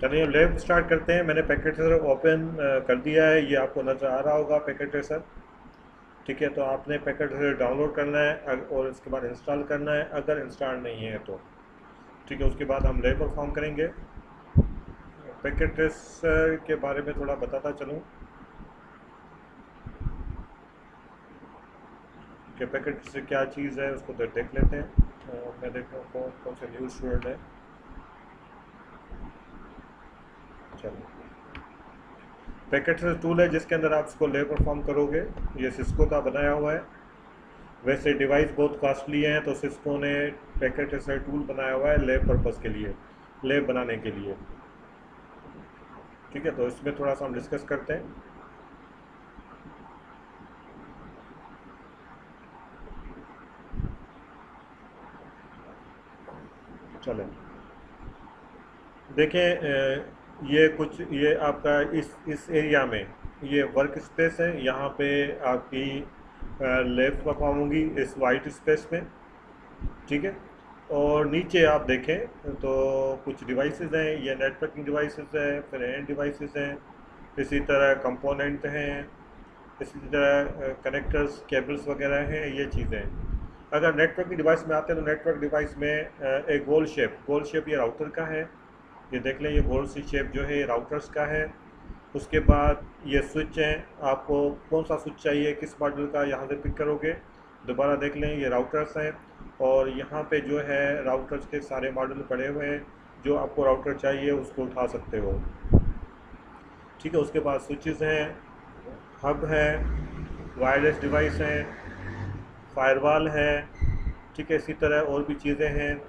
चलिए अब lab start करते हैं। मैंने पैकेट ट्रेसर ओपन कर दिया है, ये आपको नज़र आ रहा होगा पैकेट ट्रेसर। ठीक है, तो आपने पैकेट ट्रेसर डाउनलोड करना है और इसके बाद इंस्टॉल करना है, अगर इंस्टॉल नहीं है तो। ठीक है, उसके बाद हम लैब परफॉर्म करेंगे। पैकेट ट्रेसर के बारे में थोड़ा बताता चलूँ कि पैकेट ट्रेसर क्या चीज़ है, उसको देख लेते हैं। मैं देख रहा हूँ कौन कौन से न्यूज़ स्टूडेंट है। चलो, पैकेट ट्रेसर टूल है जिसके अंदर आप इसको लैब परफॉर्म करोगे। ये सिस्को का बनाया हुआ है। वैसे डिवाइस बहुत कॉस्टली हैं, तो सिस्को ने पैकेट ट्रेसर टूल बनाया हुआ है लैब पर्पस के लिए, लैब बनाने के लिए। ठीक है, तो इसमें थोड़ा सा हम डिस्कस करते हैं। चलें, देखें, ये आपका इस एरिया में ये वर्क स्पेस है। यहाँ पे आपकी लैब परफॉर्म होंगी इस वाइट स्पेस में। ठीक है, और नीचे आप देखें तो कुछ डिवाइसेस हैं, ये नेटवर्किंग डिवाइसेस हैं, फिर एंड डिवाइसेस हैं, इसी तरह कंपोनेंट हैं, इसी तरह कनेक्टर्स केबल्स वगैरह हैं, ये चीज़ें। अगर नेटवर्किंग डिवाइस में आते हैं तो नेटवर्क डिवाइस में एक गोल शेप ये राउटर का है। ये देख लें, ये गोल सी शेप जो है ये राउटर्स का है। उसके बाद ये स्विच हैं, आपको कौन सा स्विच चाहिए, किस मॉडल का, यहाँ से पिक करोगे। दोबारा देख लें, ये राउटर्स हैं, और यहाँ पे जो है राउटर्स के सारे मॉडल पड़े हुए हैं। जो आपको राउटर चाहिए उसको उठा सकते हो। ठीक है, उसके बाद स्विचेस हैं, हब है, वायरलेस डिवाइस हैं, फायरवॉल है। ठीक है, इसी तरह और भी चीज़ें हैं।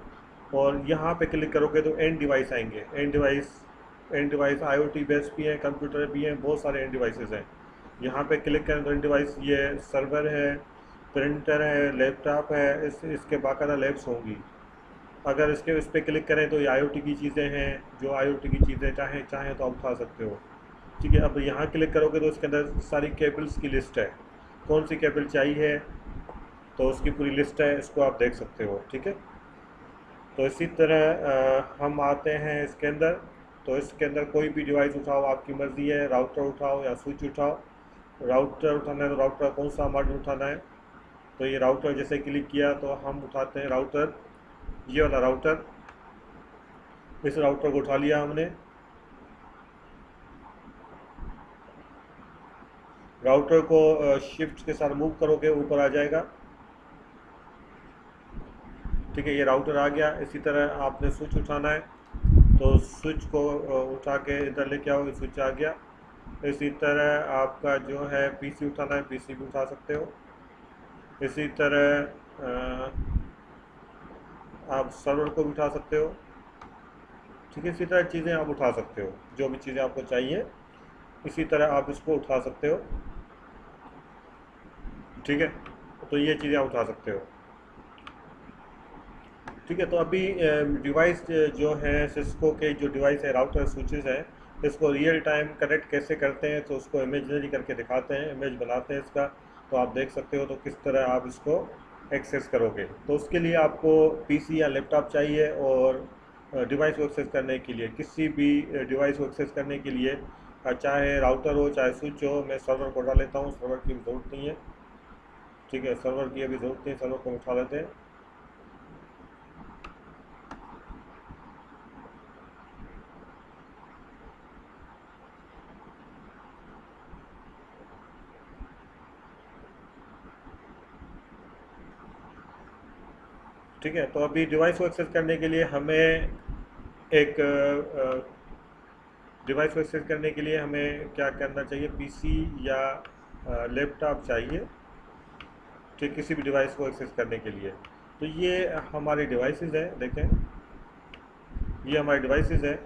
और यहाँ पे क्लिक करोगे तो एंड डिवाइस आएंगे। एंड डिवाइस आईओटी बेस्ड भी हैं, कंप्यूटर भी हैं, बहुत सारे एंड डिवाइसेस हैं। यहाँ पे क्लिक करें तो एंड डिवाइस ये सर्वर है, प्रिंटर है, लैपटॉप है, इसके बाकायदा लैब्स होंगी। अगर इसके इस पर क्लिक करें तो ये आईओटी की चीज़ें हैं, जो आईओटी की चीज़ें चाहें तो आप उठा सकते हो। ठीक है, अब यहाँ क्लिक करोगे तो इसके अंदर सारी केबल्स की लिस्ट है, कौन सी केबल चाहिए तो उसकी पूरी लिस्ट है, इसको आप देख सकते हो। ठीक है, तो इसी तरह हम आते हैं इसके अंदर। तो इसके अंदर कोई भी डिवाइस उठाओ, आपकी मर्ज़ी है, राउटर उठाओ या स्विच उठाओ। राउटर उठाना है तो राउटर कौन सा मॉडल उठाना है, तो ये राउटर जैसे क्लिक किया तो हम उठाते हैं राउटर, ये वाला राउटर। इस राउटर को उठा लिया हमने। राउटर को शिफ्ट के साथ मूव करोगे ऊपर आ जाएगा। ठीक है, ये राउटर आ गया। इसी तरह आपने स्विच उठाना है तो स्विच को उठा के इधर लेके आओ, स्विच आ गया। इसी तरह आपका जो है पीसी उठाना है, पीसी भी उठा सकते हो। इसी तरह आप सर्वर को भी उठा सकते हो। ठीक है, इसी तरह चीज़ें आप उठा सकते हो, जो भी चीज़ें आपको चाहिए इसी तरह आप इसको उठा सकते हो। ठीक है, तो ये चीज़ें आप उठा सकते हो। ठीक है, तो अभी डिवाइस जो है सिस्को के जो डिवाइस है, राउटर स्विचेस हैं, इसको रियल टाइम कनेक्ट कैसे करते हैं, तो उसको इमेजनरी करके दिखाते हैं, इमेज बनाते हैं इसका। तो आप देख सकते हो तो किस तरह आप इसको एक्सेस करोगे। तो उसके लिए आपको पीसी या लैपटॉप चाहिए, और डिवाइस को एक्सेस करने के लिए, किसी भी डिवाइस को एक्सेस करने के लिए, चाहे राउटर हो चाहे स्विच हो। मैं सर्वर को उठा लेता हूँ, सर्वर की भी ज़रूरत नहीं है। ठीक है, सर्वर की अभी ज़रूरत नहीं, सर्वर को उठा लेते हैं। ठीक है, तो अभी डिवाइस को एक्सेस करने के लिए हमें एक डिवाइस को एक्सेस करने के लिए हमें क्या करना चाहिए, पीसी या लैपटॉप चाहिए। ठीक, किसी भी डिवाइस को एक्सेस करने के लिए। तो ये हमारी डिवाइसेस हैं, देखें, ये हमारी डिवाइसेस हैं।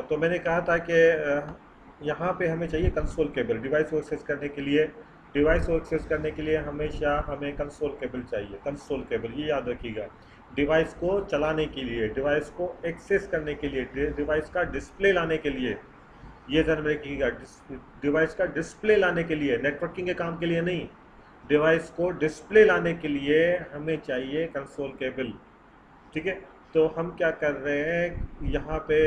तो मैंने कहा था कि यहाँ पे हमें चाहिए कंसोल केबल डिवाइस को एक्सेस करने के लिए। डिवाइस को एक्सेस करने के लिए हमेशा हमें कंसोल केबल चाहिए, कंसोल केबल, ये याद रखिएगा। डिवाइस को चलाने के लिए, डिवाइस को एक्सेस करने के लिए, डिवाइस का डिस्प्ले लाने के लिए, ये ध्यान में रखिएगा। डिवाइस का डिस्प्ले लाने के लिए, नेटवर्किंग के काम के लिए नहीं, डिवाइस को डिस्प्ले लाने के लिए हमें चाहिए कंसोल केबल। ठीक है, तो हम क्या कर रहे हैं, यहाँ पे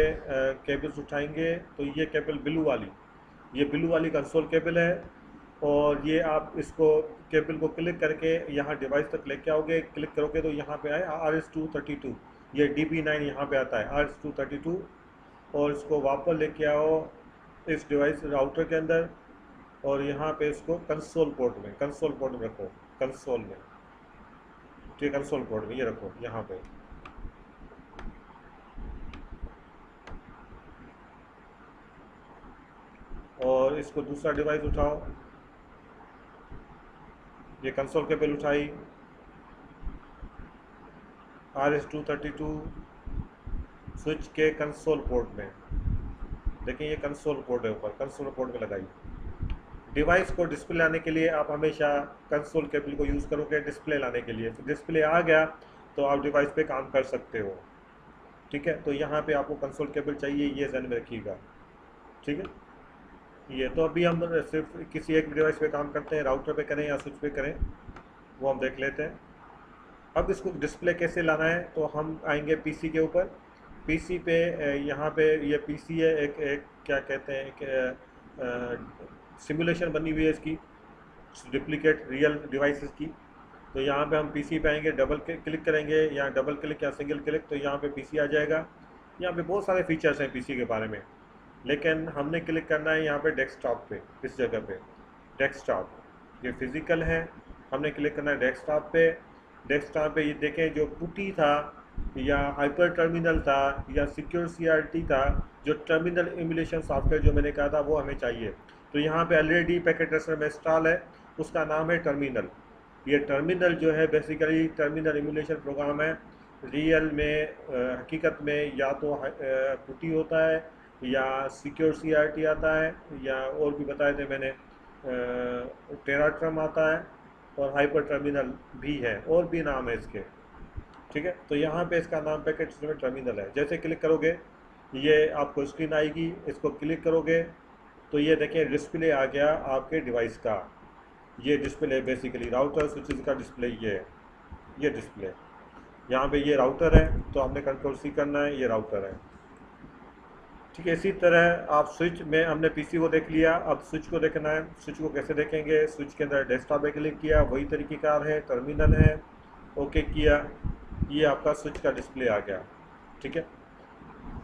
केबल्स उठाएंगे। तो ये केबल ब्लू वाली, ये ब्लू वाली कंसोल केबल है। और ये आप इसको केबल को क्लिक करके यहाँ डिवाइस तक लेके आओगे। क्लिक करोगे तो यहाँ पे आए RS-232, ये DB9 यहाँ पे आता है RS-232। और इसको वापस लेके आओ इस डिवाइस राउटर के अंदर, और यहाँ पे इसको कंसोल पोर्ट में रखो, कंसोल में, ठीक है, कंसोल पोर्ट में ये रखो यहाँ पे। और इसको दूसरा डिवाइस उठाओ, ये कंसोल केबल उठाई RS-232 स्विच के कंसोल पोर्ट में। देखिए ये कंसोल पोर्ट है, ऊपर कंसोल पोर्ट में लगाई। डिवाइस को डिस्प्ले लाने के लिए आप हमेशा कंसोल केबल को यूज़ करोगे डिस्प्ले लाने के लिए। तो डिस्प्ले आ गया तो आप डिवाइस पे काम कर सकते हो, ठीक है। तो यहाँ पे आपको कंसोल केबल चाहिए, ये ध्यान में रखिएगा, ठीक है। ये तो अभी हम सिर्फ किसी एक डिवाइस पे काम करते हैं, राउटर पे करें या स्विच पे करें वो हम देख लेते हैं। अब इसको डिस्प्ले कैसे लाना है, तो हम आएंगे पीसी के ऊपर। पीसी पे यहाँ पे ये पीसी है, एक क्या कहते हैं, एक सिमुलेशन बनी हुई है इसकी, डुप्लीकेट रियल डिवाइसेस की। तो यहाँ पे हम पीसी पे आएंगे, डबल क्लिक करेंगे, या डबल क्लिक या सिंगल क्लिक, तो यहाँ पे पीसी आ जाएगा। यहाँ पे बहुत सारे फीचर्स हैं पीसी के बारे में, लेकिन हमने क्लिक करना है यहाँ पे डेस्कटॉप पे, इस जगह पे डेस्कटॉप, ये फिजिकल है, हमने क्लिक करना है डेस्कटॉप पे। डेस्कटॉप पे ये देखें, जो पुटी था या हाइपर टर्मिनल था या सिक्योर CRT था, जो टर्मिनल इमुलेशन सॉफ्टवेयर जो मैंने कहा था वो हमें चाहिए। तो यहाँ पे ऑलरेडी पैकेट ट्रेसर में इंस्टॉल है, उसका नाम है टर्मिनल। ये टर्मिनल जो है बेसिकली टर्मिनल इमुलेशन प्रोग्राम है। रियल में हकीकत में या तो पुटी होता है या सिक्योर CRT आता है, या और भी बताए थे मैंने, टेराट्रम आता है, और हाइपर टर्मिनल भी है, और भी नाम है इसके, ठीक है। तो यहाँ पे इसका नाम पैकेट सिस्टम टर्मिनल है। जैसे क्लिक करोगे ये आपको स्क्रीन आएगी, इसको क्लिक करोगे तो ये देखिए डिस्प्ले आ गया आपके डिवाइस का। ये डिस्प्ले बेसिकली राउटर स्विचेस का डिस्प्ले ये है, ये डिस्प्ले यहाँ पे ये राउटर है, तो हमने कंट्रोल C करना है, ये राउटर है, ठीक है। इसी तरह आप स्विच में, हमने पीसी को देख लिया, अब स्विच को देखना है। स्विच को कैसे देखेंगे, स्विच के अंदर डेस्कटॉप पे क्लिक किया, वही तरीक़ेकार है, टर्मिनल है, ओके किया, ये आपका स्विच का डिस्प्ले आ गया, ठीक है,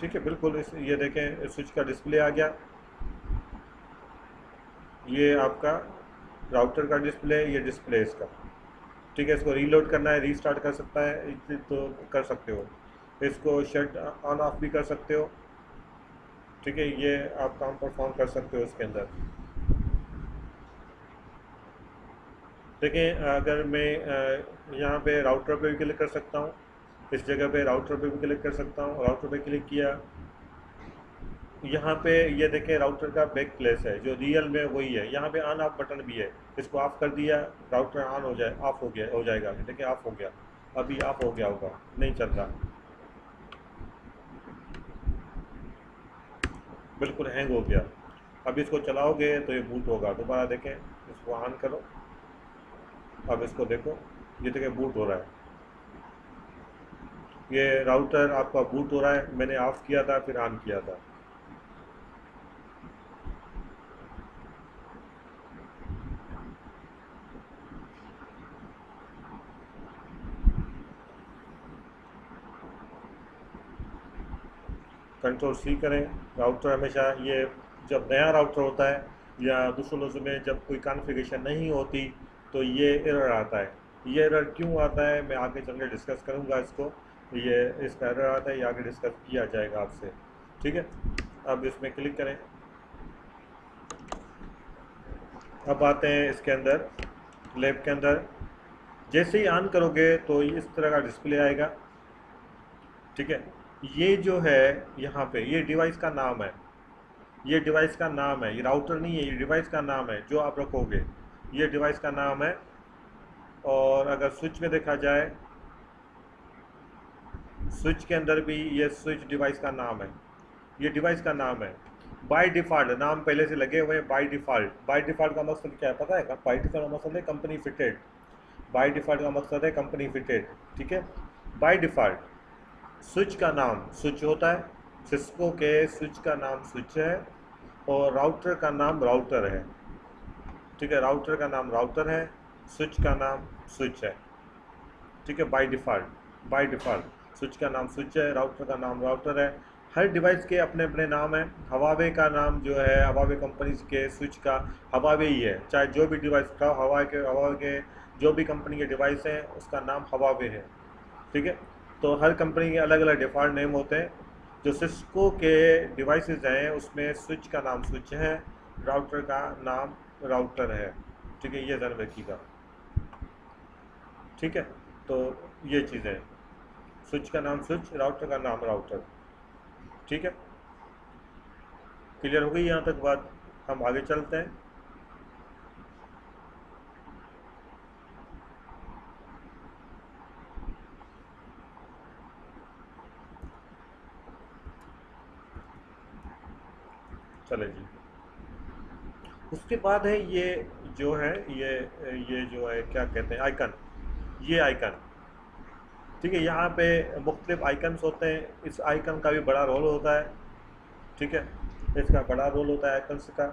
ठीक है, बिल्कुल। ये देखें स्विच का डिस्प्ले आ गया, ये आपका राउटर का डिस्प्ले, ये डिस्प्ले इसका, ठीक है। इसको रीलोड करना है, रीस्टार्ट कर सकता है तो कर सकते हो, इसको शट ऑन ऑफ भी कर सकते हो, ठीक है। ये आप काम परफॉर्म कर सकते हो इसके अंदर। देखिए अगर मैं यहाँ पे राउटर पे भी क्लिक कर सकता हूँ, इस जगह पे राउटर पे भी क्लिक कर सकता हूँ। राउटर पे क्लिक किया, यहाँ पे ये देखें राउटर का बैक प्लेस है जो रियल में वही है। यहाँ पे ऑन ऑफ बटन भी है, इसको ऑफ कर दिया, राउटर ऑन हो जाए, ऑफ हो गया, हो जाएगा। देखिए ऑफ हो गया, अभी ऑफ हो गया होगा, नहीं चल रहा, बिल्कुल हैंग हो गया। अब इसको चलाओगे तो ये बूट होगा। दोबारा देखें, इसको ऑन करो, अब इसको देखो, ये देखें बूट हो रहा है, ये राउटर आपका बूट हो रहा है। मैंने ऑफ किया था फिर ऑन किया था। कंट्रोल C करें। राउटर हमेशा, ये जब नया राउटर होता है या दूसरे लफ्ज़ों में जब कोई कॉन्फ़िगरेशन नहीं होती तो ये एरर आता है। ये एरर क्यों आता है मैं आगे चल के डिस्कस करूँगा इसको, ये इसका एरर आता है, ये आगे डिस्कस किया जाएगा आपसे, ठीक है। अब इसमें क्लिक करें, अब आते हैं इसके अंदर, लैब के अंदर। जैसे ही ऑन करोगे तो इस तरह का डिस्प्ले आएगा, ठीक है। ये जो है यहाँ पे ये डिवाइस का नाम है, ये डिवाइस का नाम है, ये राउटर नहीं है, ये डिवाइस का नाम है जो आप रखोगे, ये डिवाइस का नाम है। और अगर स्विच में देखा जाए, स्विच के अंदर भी ये स्विच डिवाइस का नाम है, ये डिवाइस का नाम है। बाय डिफ़ॉल्ट नाम पहले से लगे हुए हैं, बाय डिफ़ॉल्ट। बाय डिफ़ॉल्ट का मकसद क्या है पता है? बाय डिफ़ॉल्ट का मकसद है कंपनी फिटेड, बाय डिफ़ॉल्ट का मकसद है कंपनी फिटेड, ठीक है। बाय डिफ़ॉल्ट स्विच का नाम स्विच होता है, सिस्को के स्विच का नाम स्विच है, और राउटर का नाम राउटर है। ठीक है, राउटर का नाम राउटर है, स्विच का नाम स्विच है। ठीक है, बाय डिफ़ॉल्ट स्विच का नाम स्विच है, राउटर का नाम राउटर है। हर डिवाइस के अपने अपने नाम हैं। हवावे का नाम जो है, हवावे कंपनीज के स्विच का हवावे ही है, चाहे जो भी डिवाइस का हवावे के जो भी कंपनी के डिवाइस हैं उसका नाम हवावे है। ठीक है, तो हर कंपनी के अलग अलग डिफ़ॉल्ट नेम होते हैं। जो सिस्को के डिवाइसेस हैं उसमें स्विच का नाम स्विच है, राउटर का नाम राउटर है। ठीक है, ये ध्यान रखिएगा। ठीक है, तो ये चीज़ें हैं, स्विच का नाम स्विच, राउटर का नाम राउटर। ठीक है, क्लियर हो गई यहाँ तक बात? हम आगे चलते हैं। चले जी, उसके बाद है ये जो है, ये जो है क्या कहते हैं, आइकन। ये आइकन, ठीक है, यहाँ पे मुख्तलिफ आइकन्स होते हैं। इस आइकन का भी बड़ा रोल होता है। ठीक है, इसका बड़ा रोल होता है आइकन्स का।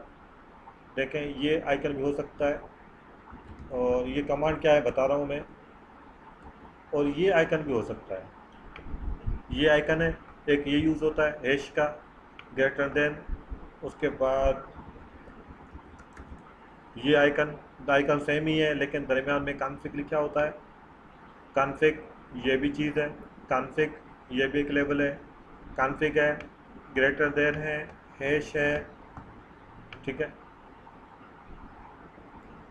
देखें, ये आइकन भी हो सकता है, और ये कमांड क्या है बता रहा हूँ मैं। और ये आइकन भी हो सकता है। ये आइकन है, एक ये यूज़ होता है हैश का, ग्रेटर देन। उसके बाद ये आइकन सेम ही है, लेकिन दरमियान में कॉन्फ़िग लिखा होता है। कॉन्फ़िग ये भी चीज़ है, कॉन्फ़िग ये भी एक लेवल है। कॉन्फ़िग है, ग्रेटर देन है, हैश है। ठीक है,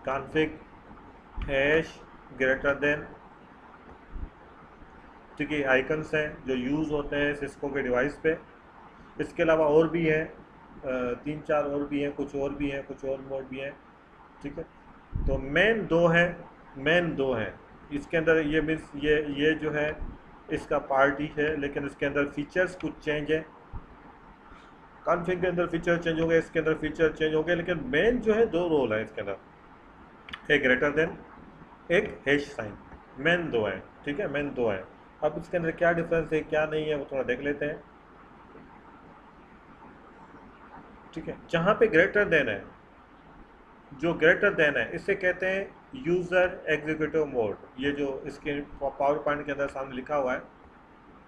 कॉन्फ़िग, हैश, ग्रेटर देन। ठीक है, आइकन्स हैं जो यूज़ होते हैं सिस्को के डिवाइस पे। इसके अलावा और भी हैं, तीन चार और भी हैं, कुछ और भी हैं, कुछ और मोड भी हैं। ठीक है, तो मेन दो हैं इसके अंदर। ये मीन्स ये जो है इसका पार्ट ही है, लेकिन इसके अंदर फीचर्स कुछ चेंज है। कॉन्फ़िग के अंदर फीचर चेंज हो गए, इसके अंदर फीचर चेंज हो गए, लेकिन मेन जो है दो रोल है इसके अंदर, एक ग्रेटर देन, एक हैश साइन। मेन दो हैं। ठीक है, मेन दो हैं। अब इसके अंदर क्या डिफरेंस है क्या नहीं है वो थोड़ा देख लेते हैं। ठीक है, जहाँ पे ग्रेटर देन है, जो ग्रेटर देन है इसे कहते हैं यूज़र एग्जीक्यूटिव मोड। ये जो इसके पावर पॉइंट के अंदर सामने लिखा हुआ है,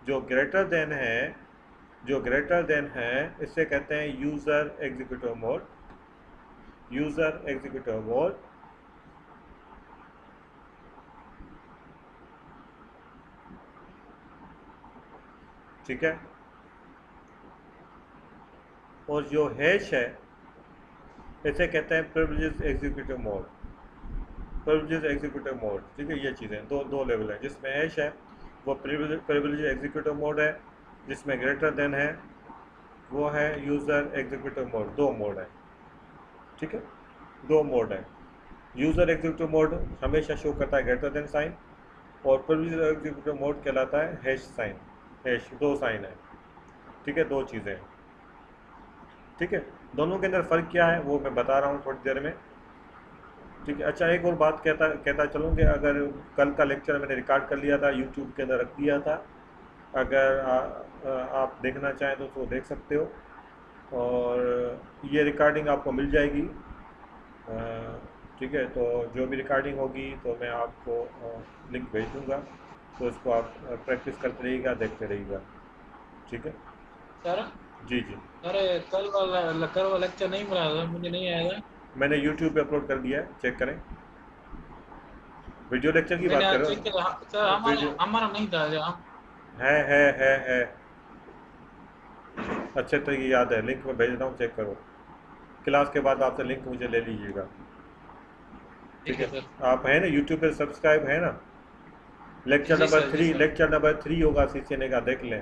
जो ग्रेटर देन है, जो ग्रेटर देन है इसे कहते हैं user executive mode. User executive mode. ठीक है, और जो हैश है इसे कहते हैं privilege executive mode. Privilege executive mode. ठीक है, ये चीज़ें दो लेवल है। जिसमें हैश है वो प्रिविलेज एग्जीक्यूटिव मोड है, जिसमें ग्रेटर देन है वो है यूज़र एग्जीक्यूटिव मोड। दो मोड है। ठीक है, दो मोड है। यूज़र एग्जीक्यूटिव मोड हमेशा शो करता है ग्रेटर देन साइन, और प्रिविलेज एग्जीक्यूटिव मोड कहलाता है हैश साइन। हैश दो साइन है। ठीक है, दो चीज़ें हैं। ठीक है, दोनों के अंदर फ़र्क क्या है वो मैं बता रहा हूँ थोड़ी देर में। ठीक है, अच्छा, एक और बात कहता कहता चलूँ कि अगर कल का लेक्चर मैंने रिकॉर्ड कर लिया था, यूट्यूब के अंदर रख दिया था। अगर आप देखना चाहें तो देख सकते हो, और ये रिकॉर्डिंग आपको मिल जाएगी। ठीक है, तो जो भी रिकॉर्डिंग होगी तो मैं आपको लिंक भेज दूँगा, तो इसको आप प्रैक्टिस करते रहिएगा, देखते रहिएगा। ठीक है सर। जी जी, अरे कल वाला लेक्चर नहीं मिला था, मुझे नहीं आया था। मैंने यूट्यूब पे अपलोड कर दिया है, चेक करें। वीडियो लेक्चर की मैंने बात कर आज रहे चेक किया सर, हो? हमारा वीडियो हमारा नहीं था जो हम। है। अच्छे तो ये याद है, लिंक मैं भेज रहा हूँ, चेक करो। क्लास के बाद आपसे लिंक मुझे ले लीजिएगा। ठीक ठीक है है, सर। आप हैं ना यूट्यूब पे सब्सक्राइब है ना? जी सर, जी सर। लेक्चर नंबर 3 होगा सीसीएनए का, देख लें।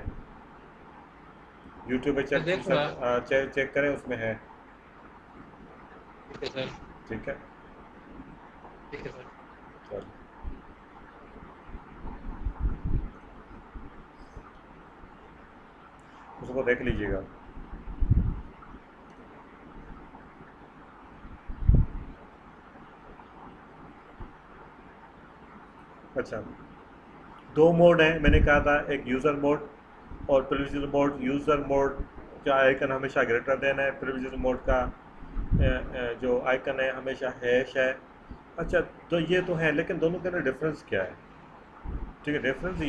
यूट्यूब पे मैं देखूंगा। चेक करें, उसमें है। ठीक है सर। ठीक है, ठीक है सर। चलो, उसको देख लीजिएगा। अच्छा, दो मोड हैं मैंने कहा था, एक यूज़र मोड और प्रिविलेज मोड, यूज़र मोड का आइकन हमेशा ग्रेटर देन है, प्रिविलेज मोड का जो आइकन है हमेशा हैश है। अच्छा, तो ये तो है, लेकिन दोनों के अंदर डिफरेंस क्या है? ठीक है, डिफरेंस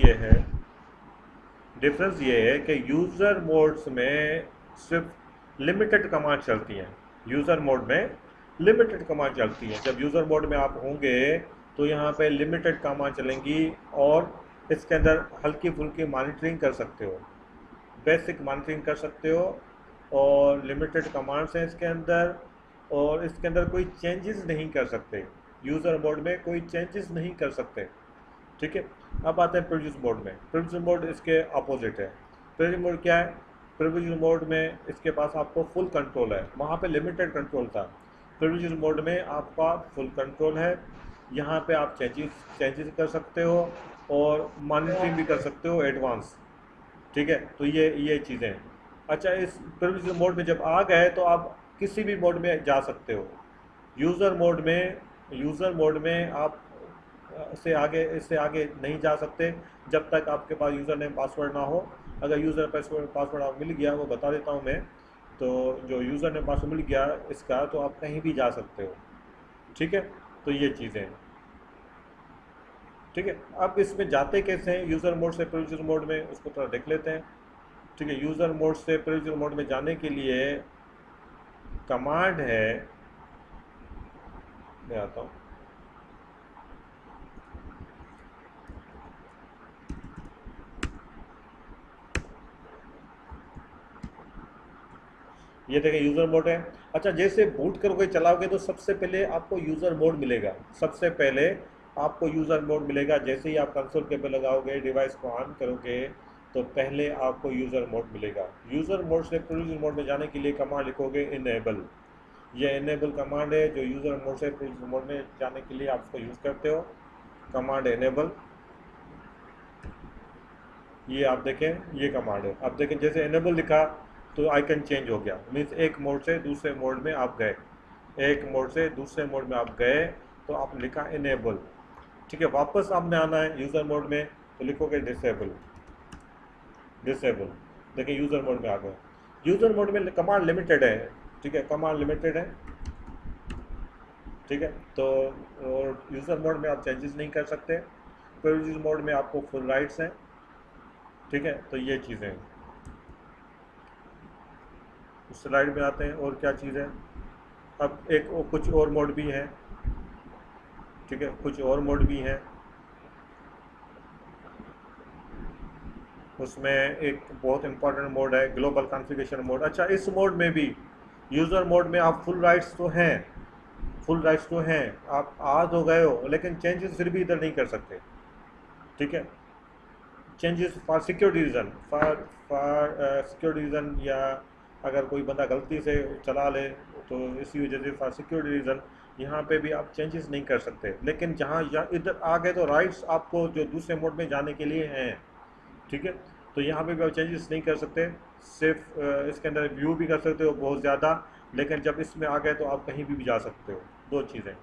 ये है कि यूज़र मोड्स में सिर्फ लिमिटेड कमांड चलती हैं। यूज़र मोड में लिमिटेड कमांड चलती हैं। जब यूज़र मोड में आप होंगे तो यहाँ पे लिमिटेड कमांड चलेंगी, और इसके अंदर हल्की फुल्की मॉनिटरिंग कर सकते हो, बेसिक मॉनिटरिंग कर सकते हो, और लिमिटेड कमांड्स हैं इसके अंदर, और इसके अंदर कोई चेंजेस नहीं कर सकते। यूज़र मोड में कोई चेंजेस नहीं कर सकते। ठीक है, अब आते हैं प्रिविलेज मोड में। प्रिविलेज मोड इसके अपोजिट है। प्रिविलेज मोड क्या है? प्रिविलेज मोड में इसके पास आपको फुल कंट्रोल है, वहाँ पे लिमिटेड कंट्रोल था। प्रिविलेज मोड में आपका फुल कंट्रोल है, यहाँ पे आप चेंजेस कर सकते हो और मॉनिटरिंग भी कर सकते हो एडवांस। ठीक है, तो ये चीज़ें हैं। अच्छा, इस प्रिविलेज मोड में जब आ गए तो आप किसी भी मोड में जा सकते हो। यूज़र मोड में आप इससे आगे नहीं जा सकते जब तक आपके पास यूज़र नेम पासवर्ड ना हो। अगर यूज़र पासवर्ड आप मिल गया, वो बता देता हूँ मैं, तो जो यूज़र नेम पासवर्ड मिल गया इसका, तो आप कहीं भी जा सकते हो। ठीक है, तो ये चीज़ें हैं। ठीक है, अब इसमें जाते कैसे हैं यूज़र मोड से प्रिविलेज मोड में, उसको थोड़ा देख लेते हैं। ठीक है, यूज़र मोड से प्रिविलेज मोड में जाने के लिए कमांड है, मैं आता हूँ। ये देखें यूज़र मोड है। अच्छा, जैसे बूट करोगे चलाओगे तो सबसे पहले आपको यूज़र मोड मिलेगा। सबसे पहले आपको यूज़र मोड मिलेगा, जैसे ही आप कंसोल के पे लगाओगे, डिवाइस को ऑन करोगे, तो पहले आपको यूज़र मोड मिलेगा। यूज़र मोड से प्रिविलेज मोड में जाने के लिए कमांड लिखोगे इनेबल। ये इनेबल कमांड है जो यूज़र मोड से प्रिविलेज मोड में जाने के लिए आप उसको यूज़ करते हो। कमांड इनेबल, ये आप देखें, ये कमांड है। आप देखें जैसे इनेबल लिखा तो आइकन चेंज हो गया, मीन्स एक मोड से दूसरे मोड में आप गए। एक मोड से दूसरे मोड में आप गए तो आप लिखा इनेबल। ठीक है, वापस आपने आना है यूज़र मोड में, तो लिखोगे डिसेबल। देखिए यूज़र मोड में आ गए। यूज़र मोड में कमांड लिमिटेड है। ठीक है, कमांड लिमिटेड है। ठीक है, तो और यूज़र मोड में आप चेंजेस नहीं कर सकते। प्रिविलेज मोड में आपको फुल राइट्स हैं। ठीक है, तो ये चीज़ें हैं। स्लाइड में आते हैं, और क्या चीज़ है। अब कुछ और मोड भी हैं। ठीक है, कुछ और मोड भी हैं। उसमें एक बहुत इंपॉर्टेंट मोड है ग्लोबल कॉन्फ़िगरेशन मोड। अच्छा, इस मोड में भी, यूज़र मोड में आप फुल राइट्स तो हैं, आप आ तो गए हो, लेकिन चेंजेस फिर भी इधर नहीं कर सकते। ठीक है, changes for security reason, for security reason, या अगर कोई बंदा गलती से चला ले तो इसी वजह से फॉर सिक्योरिटी रीज़न यहाँ पे भी आप चेंजेस नहीं कर सकते। लेकिन जहाँ इधर आ गए तो राइट्स आपको जो दूसरे मोड में जाने के लिए हैं। ठीक है, तो यहाँ पे भी आप चेंजेस नहीं कर सकते। सिर्फ इसके अंदर व्यू भी कर सकते हो बहुत ज़्यादा, लेकिन जब इसमें आ गए तो आप कहीं भी जा सकते हो। दो चीज़ें,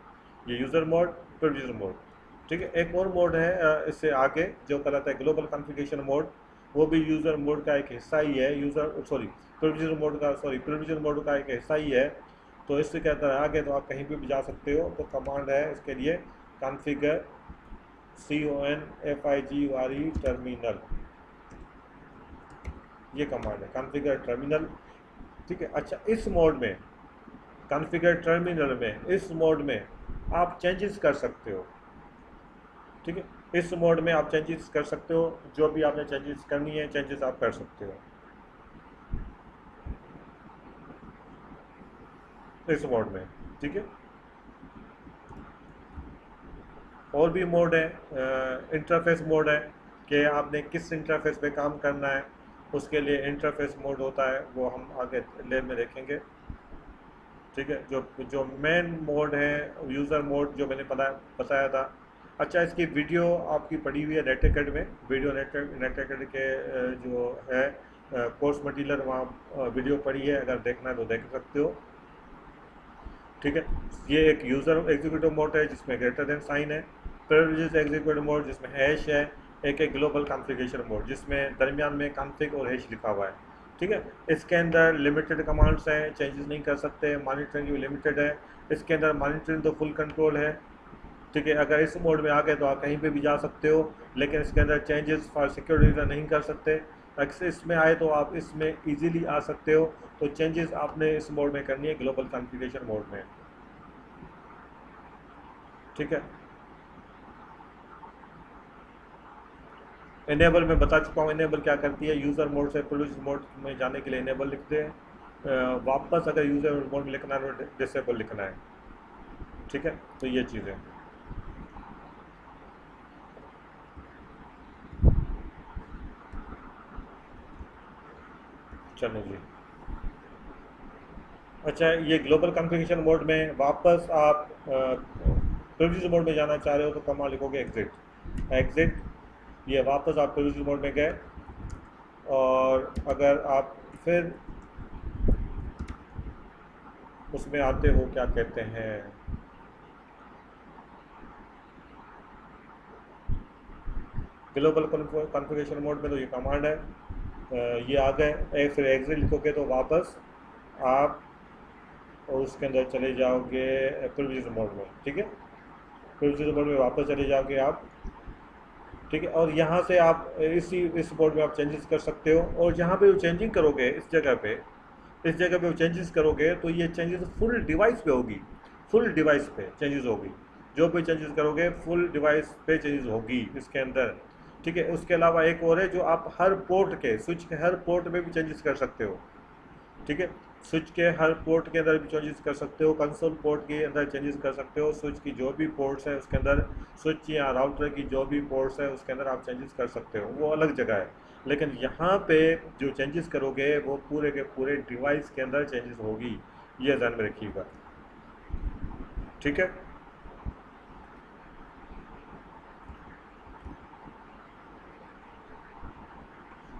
ये यूज़र मोड, प्रिविलेज मोड। ठीक है, एक और मोड है इससे आगे जो कहलाता है ग्लोबल कॉन्फ़िगरेशन मोड। वो भी यूज़र मोड का एक हिस्सा ही है, प्रिविलेज मोड का एक हिस्सा ही है। तो इससे क्या कहता है, आगे तो आप कहीं भी जा सकते हो। तो कमांड है इसके लिए कॉन्फ़िगर, CONFIGURE टर्मिनल, ये कमांड है कॉन्फ़िगर टर्मिनल। ठीक है, अच्छा, इस मोड में, कॉन्फ़िगर टर्मिनल में, इस मोड में आप चेंजेस कर सकते हो। ठीक है, इस मोड में आप चेंजेस कर सकते हो, जो भी आपने चेंजेस करनी है, चेंजेस आप कर सकते हो इस मोड में। ठीक है, और भी मोड है, इंटरफेस मोड है कि आपने किस इंटरफेस पे काम करना है, उसके लिए इंटरफेस मोड होता है, वो हम आगे लैब में देखेंगे। ठीक है, जो जो मेन मोड है यूज़र मोड जो मैंने बताया था। अच्छा, इसकी वीडियो आपकी पड़ी हुई है नेट में, वीडियो नेट के जो है कोर्स मटीरियल, वहाँ वीडियो पड़ी है, अगर देखना है तो देख सकते हो। ठीक है, ये एक यूज़र एग्जीक्यूटिव मोड है जिसमें ग्रेटर देन साइन है, प्रिविलेज एग्जीक्यूटिव मोड जिसमें हैश है, एक है ग्लोबल कॉन्फ़िगरेशन मोड जिसमें दरमियान में कॉन्फ़िग और हैश लिखा हुआ है, ठीक है। इसके अंदर लिमिटेड कमांड्स हैं, चेंजेस नहीं कर सकते, मॉनिटरिंग भी लिमिटेड है। इसके अंदर मॉनिटरिंग तो फुल कंट्रोल है, ठीक है। अगर इस मोड में आ गए तो आप कहीं पे भी जा सकते हो, लेकिन इसके अंदर चेंजेस फॉर सिक्योरिटी रीजन नहीं कर सकते। अगर इसमें आए तो आप इसमें इजीली आ सकते हो। तो चेंजेस आपने इस मोड में करनी है, ग्लोबल कॉन्फ़िगरेशन मोड में, ठीक है। इनेबल मैं बता चुका हूँ, इनेबल क्या करती है, यूज़र मोड से प्रोड्यूस मोड में जाने के लिए इनेबल लिखते हैं, वापस अगर यूज़र मोड में लिखना है तो डिसेबल लिखना है, ठीक है। तो ये चीज़ें, चलो जी। अच्छा, ये ग्लोबल कॉन्फ़िगरेशन मोड में वापस आप प्रिविलेज मोड में जाना चाह रहे हो तो कमांड लिखोगे एग्जिट, एग्जिट। ये वापस आप प्रिविलेज मोड में गए। और अगर आप फिर उसमें आते हो, क्या कहते हैं, ग्लोबल कॉन्फ़िगरेशन मोड में, तो ये कमांड है, ये आ गए। फिर एग्जिट लिखोगे तो वापस आप और उसके अंदर चले जाओगे प्रिविलेज मोड में, ठीक है। प्रिविलेज मोड में वापस चले जाओगे आप, ठीक है। और यहाँ से आप इस बोर्ड में आप चेंजेस कर सकते हो। और जहाँ पे वो चेंजिंग करोगे इस जगह पे वो चेंजेस करोगे तो ये चेंजेस फुल डिवाइस पे होगी, फुल डिवाइस पे चेंजेस होगी। जो भी चेंजेस करोगे फुल डिवाइस पे चेंजेस होगी इसके अंदर, ठीक है। उसके अलावा एक और है जो आप हर पोर्ट के, स्विच के हर पोर्ट में भी चेंजेस कर सकते हो, ठीक है। स्विच के हर पोर्ट के अंदर भी चेंजेस कर सकते हो, कंसोल पोर्ट के अंदर चेंजेस कर सकते हो, स्विच की जो भी पोर्ट्स हैं उसके अंदर, स्विच या राउटर की जो भी पोर्ट्स हैं उसके अंदर आप चेंजेस कर सकते हो, वो अलग जगह है। लेकिन यहाँ पे जो चेंजेस करोगे वो पूरे के पूरे डिवाइस के अंदर चेंजेस होगी, ये ध्यान में रखिएगा, ठीक है।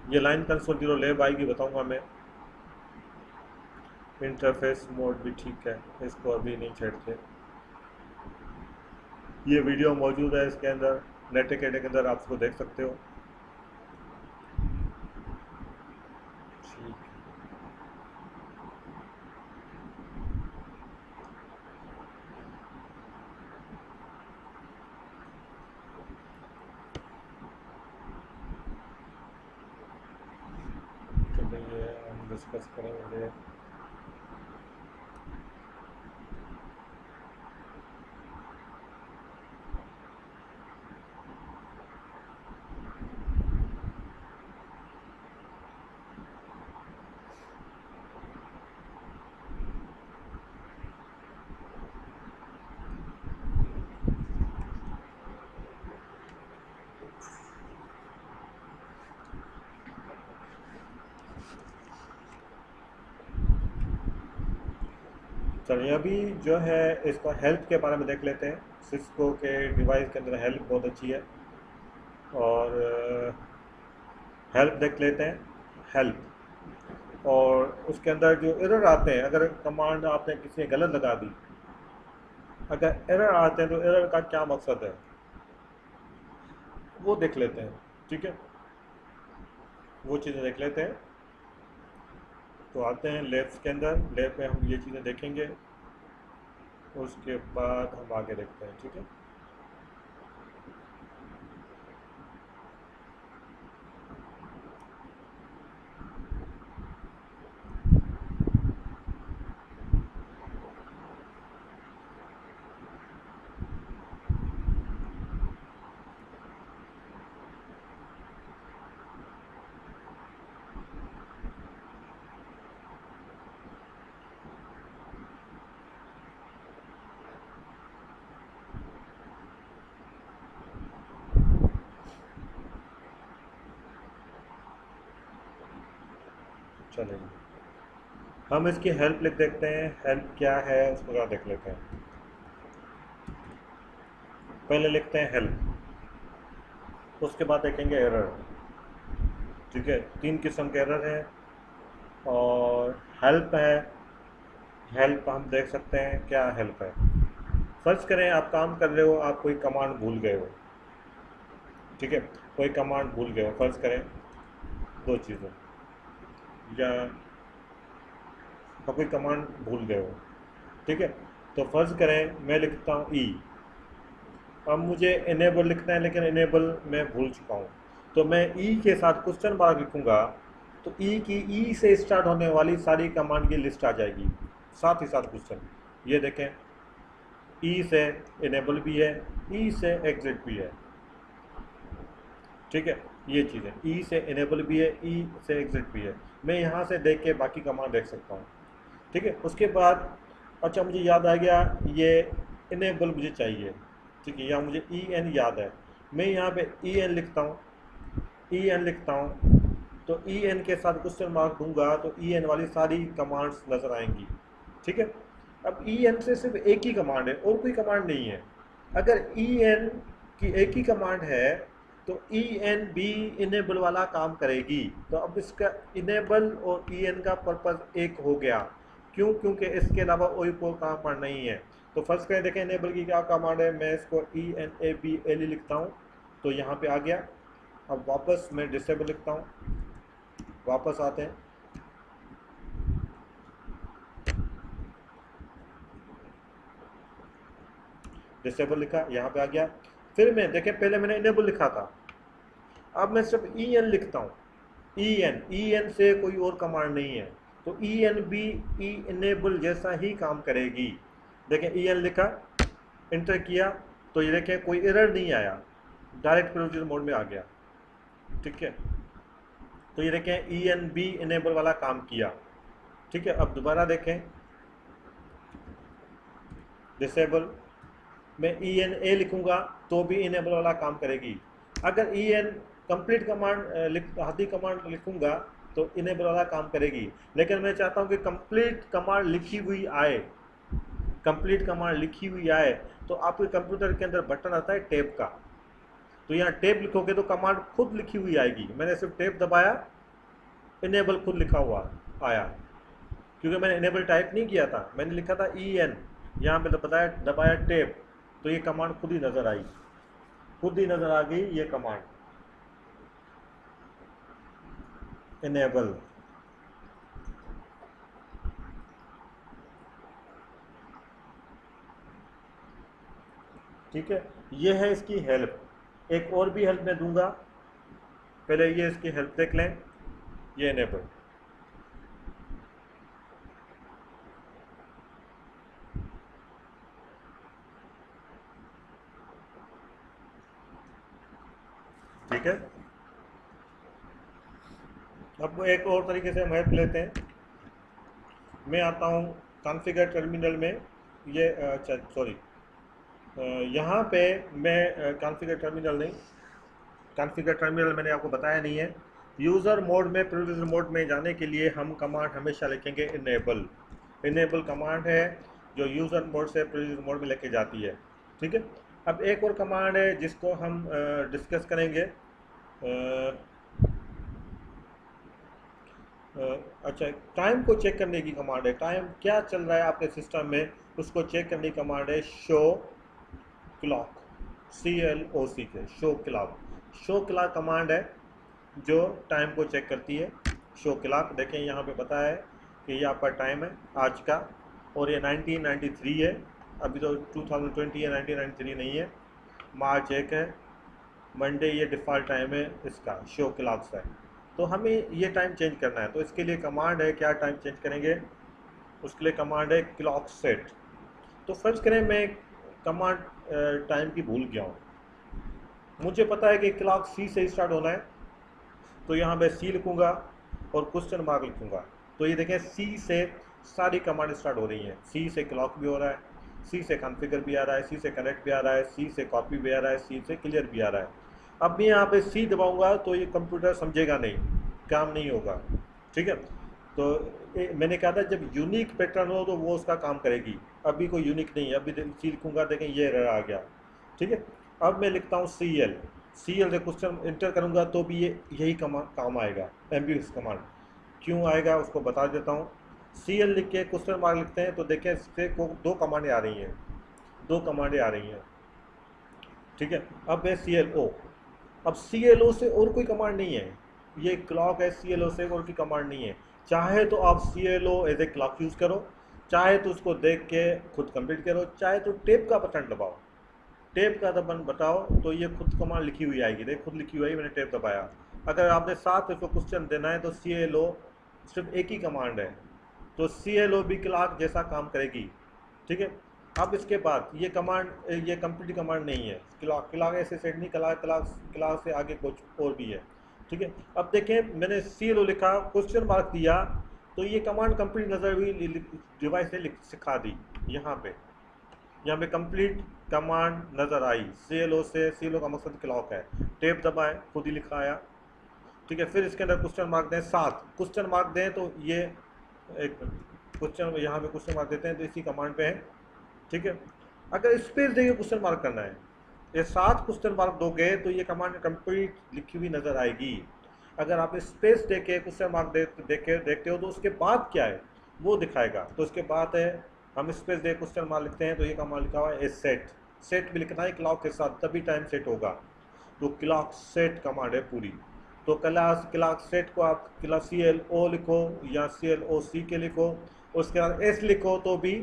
ये लाइन कंसोल जीरो लैब आएगी, बताऊंगा मैं। इंटरफेस मोड भी ठीक है, इसको अभी नहीं छेड़ते। ये वीडियो मौजूद है इसके अंदर, नेट के अंदर आप उसको देख सकते हो, ठीक। चलिए हम डिस्कस करेंगे। चलिए अभी जो है इसको हेल्प के बारे में देख लेते हैं। सिस्को के डिवाइस के अंदर हेल्प बहुत अच्छी है, और हेल्प देख लेते हैं, हेल्प। और उसके अंदर जो एरर आते हैं, अगर कमांड आपने किसी ने गलत लगा दी, अगर एरर आते हैं तो एरर का क्या मकसद है वो देख लेते हैं, ठीक है। वो चीज़ें देख लेते हैं। तो आते हैं लैब्स के अंदर, लैब में हम ये चीज़ें देखेंगे, उसके बाद हम आगे देखते हैं, ठीक है। चलिए हम इसकी हेल्प लिख देखते हैं, हेल्प क्या है उसको ज़रा देख लेते हैं। पहले लिखते हैं हेल्प, उसके बाद देखेंगे एरर, ठीक है। तीन किस्म के एरर हैं। और हेल्प है, हेल्प हम देख सकते हैं क्या हेल्प है। फर्ज करें आप काम कर रहे हो, आप कोई कमांड भूल गए हो, ठीक है, कोई कमांड भूल गए हो, फर्ज करें दो चीज़ें, या कोई कमांड भूल गए हो, ठीक है, तो फर्ज करें मैं लिखता हूँ ई, अब मुझे इनेबल लिखना है लेकिन इनेबल मैं भूल चुका हूँ, तो मैं ई के साथ क्वेश्चन मार्क लिखूंगा, तो ई की ई से स्टार्ट होने वाली सारी कमांड की लिस्ट आ जाएगी, साथ ही साथ क्वेश्चन। ये देखें, ई से इनेबल भी है, ई से एग्जिट भी है, ठीक है, ये चीज़ है, ई से इनेबल भी है, ई से एग्जिट भी है, मैं यहाँ से देख के बाकी कमांड देख सकता हूँ, ठीक है। उसके बाद अच्छा मुझे याद आ गया, ये इनेबल मुझे चाहिए, ठीक है, यहाँ मुझे ई एन याद है, मैं यहाँ पे ई एन लिखता हूँ, ई एन लिखता हूँ, तो ई एन के साथ क्वेश्चन मार्क दूंगा तो ई एन वाली सारी कमांड्स नज़र आएंगी, ठीक है। अब ई एन से सिर्फ एक ही कमांड है और कोई कमांड नहीं है, अगर ई एन की एक ही कमांड है तो ई एन भी इनेबल वाला काम करेगी, तो अब इसका इनेबल और ई एन का पर्पज़ एक हो गया, क्यों, क्योंकि इसके अलावा कोई कमांड नहीं है। तो फर्स्ट करें, देखें इनेबल की क्या कमांड है, मैं इसको E N A B L E लिखता हूँ, तो यहाँ पे आ गया। अब वापस मैं डिसेबल लिखता हूँ, वापस आते हैं, डिसेबल लिखा, यहाँ पे आ गया। फिर मैं देखें, पहले मैंने इनेबल लिखा था, अब मैं सिर्फ ई एन लिखता हूँ, ई एन से कोई और कमांड नहीं है, तो ई एन भी ई इनेबल जैसा ही काम करेगी। देखें ई एन लिखा, इंटर किया, तो ये देखें कोई एरर नहीं आया, डायरेक्ट प्रोड्यूसर मोड में आ गया, ठीक है। तो ये देखें ई एन बी इनेबल वाला काम किया, ठीक है। अब दोबारा देखें, डिसेबल, मैं ई एन ए लिखूंगा तो भी इनेबल वाला काम करेगी। अगर ई एन कंप्लीट कमांड आधी कमांड लिखूंगा तो इनेबल वाला काम करेगी, लेकिन मैं चाहता हूं कि कंप्लीट कमांड लिखी हुई आए, कंप्लीट कमांड लिखी हुई आए, तो आपके कंप्यूटर के अंदर बटन आता है टैब का, तो यहाँ टैब लिखोगे तो कमांड खुद लिखी हुई आएगी। मैंने सिर्फ टैब दबाया, इनेबल खुद लिखा हुआ आया, क्योंकि मैंने इनेबल टाइप नहीं किया था, मैंने लिखा था ई एन, यहाँ पे बताया दबाया टैब, तो ये कमांड खुद ही नज़र आई, खुद ही नज़र आ गई ये कमांड इनेबल। ठीक है, ये है इसकी हेल्प। एक और भी हेल्प मैं दूंगा, पहले ये इसकी हेल्प देख लें, ये इनेबल, ठीक है। अब एक और तरीके से हम हेल्प लेते हैं, मैं आता हूँ कॉन्फ़िगर टर्मिनल में, ये अच्छा सॉरी, यहाँ पे मैं कॉन्फ़िगर टर्मिनल नहीं, कॉन्फ़िगर टर्मिनल मैंने आपको बताया नहीं है। यूज़र मोड में प्रोड्यूसर मोड में जाने के लिए हम कमांड हमेशा लिखेंगे इनेबल, इनेबल कमांड है जो यूज़र मोड से प्रोड्यूसर मोड में लेके जाती है, ठीक है। अब एक और कमांड है जिसको हम डिस्कस करेंगे, अच्छा, टाइम को चेक करने की कमांड है, टाइम क्या चल रहा है आपके सिस्टम में उसको चेक करने की कमांड है शो क्लॉक, CLOC के show clock, show clock command है जो टाइम को चेक करती है। शो क्लॉक देखें यहाँ पे बताया है कि ये आपका टाइम है आज का, और ये 1993 है, अभी तो 2020 है, 1993 नहीं है, मार्च 1 है, मंडे, ये डिफ़ॉल्ट टाइम है इसका, शो क्लॉक्स है। तो हमें ये टाइम चेंज करना है, तो इसके लिए कमांड है, क्या टाइम चेंज करेंगे, उसके लिए कमांड है क्लॉक सेट। तो फर्ज करें मैं कमांड टाइम की भूल गया हूँ, मुझे पता है कि क्लॉक C से स्टार्ट होना है, तो यहाँ पे C लिखूँगा और क्वेश्चन मार्क लिखूँगा, तो ये देखें C से सारी कमांड स्टार्ट हो रही हैं, C से क्लॉक भी हो रहा है, C से कॉन्फ़िगर भी आ रहा है, C से कनेक्ट भी आ रहा है, C से कॉपी भी आ रहा है, C से क्लियर भी आ रहा है। अब मैं यहाँ पे C दबाऊँगा तो ये कंप्यूटर समझेगा नहीं, काम नहीं होगा, ठीक है। तो मैंने कहा था जब यूनिक पैटर्न हो तो वो उसका काम करेगी, अभी कोई यूनिक नहीं है, अभी C लिखूँगा, देखें ये एरर आ गया, ठीक है। अब मैं लिखता हूँ CL से क्वेश्चन इंटर करूँगा तो भी ये यही काम आएगा, एम्बिगस कमांड। क्यों आएगा उसको बता देता हूँ। CL लिख के क्वेश्चन मार्क लिखते हैं तो देखें इससे को दो कमांडें आ रही हैं, ठीक है। अब है CLO, अब CLO से और कोई कमांड नहीं है, ये क्लॉक है, CLO से और कोई कमांड नहीं है। चाहे तो आप CLO as a clock use करो, चाहे तो उसको देख के खुद कंप्लीट करो, चाहे तो टेप का बटन दबाओ, टेप का बटन बताओ तो ये खुद कमांड लिखी हुई आएगी। देख खुद लिखी हुई आई, मैंने टेप दबाया। अगर आपने साथ इसको क्वेश्चन देना है तो CLO सिर्फ एक ही कमांड है, तो CLO भी क्लॉक जैसा काम करेगी। ठीक है। अब इसके बाद ये कमांड, ये कंप्लीट कमांड नहीं है, क्लॉक क्लॉक ऐसे सेट नहीं, क्लॉक क्लॉक क्लॉक से आगे कुछ और भी है। ठीक है। अब देखें मैंने CLO लिखा, क्वेश्चन मार्क दिया, तो ये कमांड कंप्लीट नज़र हुई, डिवाइस ने सिखा दी। यहाँ पे कंप्लीट कमांड नज़र आई CLO से। CLO का मकसद क्लॉक है। टेप दबाएं, खुद ही लिखा आया। ठीक है। फिर इसके अंदर क्वेश्चन मार्क दें, 7 क्वेश्चन मार्क दें, तो ये एक क्वेश्चन यहाँ पे क्वेश्चन मार्क देते हैं तो इसी कमांड पे है। ठीक है। अगर स्पेस देके क्वेश्चन मार्क करना है, ये 7 क्वेश्चन मार्क दोगे तो ये कमांड कंप्लीट लिखी हुई नज़र आएगी। अगर आप स्पेस देके क्वेश्चन मार्क देखते हो तो उसके बाद क्या है वो दिखाएगा। तो उसके बाद है, हम स्पेस दे क्वेश्चन मार्क लिखते हैं तो ये कमांड लिखा हुआ है सेट। सेट भी लिखना है क्लॉक के साथ, तभी टाइम सेट होगा। तो क्लॉक सेट कमांड है पूरी। तो क्लॉक सेट को आप क्लॉक CLO लिखो या CLOC के लिखो, उसके बाद S लिखो तो भी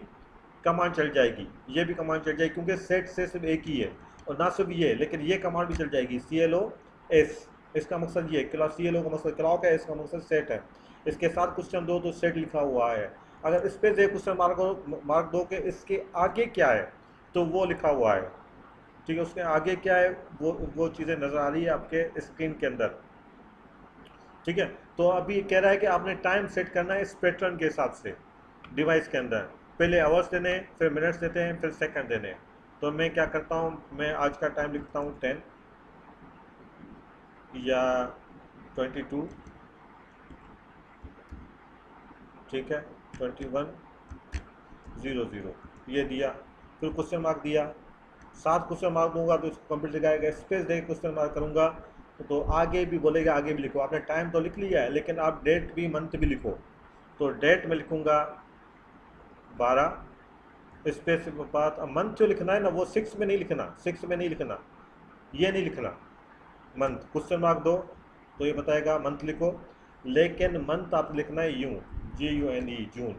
कमांड चल जाएगी। ये भी कमांड चल जाएगी क्योंकि सेट से सिर्फ एक ही है, और ना सिर्फ ये, लेकिन ये कमांड भी चल जाएगी CLOS। इसका मकसद ये क्लॉक, CLO का मकसद क्लॉक है, इसका मकसद सेट है। इसके साथ क्वेश्चन दो तो सेट लिखा हुआ है। अगर इस पे से क्वेश्चन मार्क दो के इसके आगे क्या है तो वो लिखा हुआ है। ठीक है। उसके आगे क्या है वो चीज़ें नज़र आ रही है आपके स्क्रीन के अंदर। ठीक है। तो अभी कह रहा है कि आपने टाइम सेट करना है इस पैटर्न के हिसाब से डिवाइस के अंदर। पहले आवर्स देने हैं, फिर मिनट्स देते हैं, फिर सेकंड देने हैं। तो मैं क्या करता हूँ, मैं आज का टाइम लिखता हूँ 10 या 22। ठीक है। 21:00 ये दिया, फिर क्वेश्चन मार्क दिया। 7 क्वेश्चन मार्क दूंगा तो इसको कंप्लीट दिखाएगा। स्पेस दे क्वेश्चन मार्क करूंगा तो आगे भी बोलेगा, आगे भी लिखो। आपने टाइम तो लिख लिया है, लेकिन आप डेट भी मंथ भी लिखो। तो डेट में लिखूंगा 12। स्पेस के बाद अब मंथ जो लिखना है ना वो 6 में नहीं लिखना, 6 में नहीं लिखना, ये नहीं लिखना मंथ। क्वेश्चन मार्क दो तो ये बताएगा मंथ लिखो, लेकिन मंथ आप लिखना है यूँ, JUNE, जून,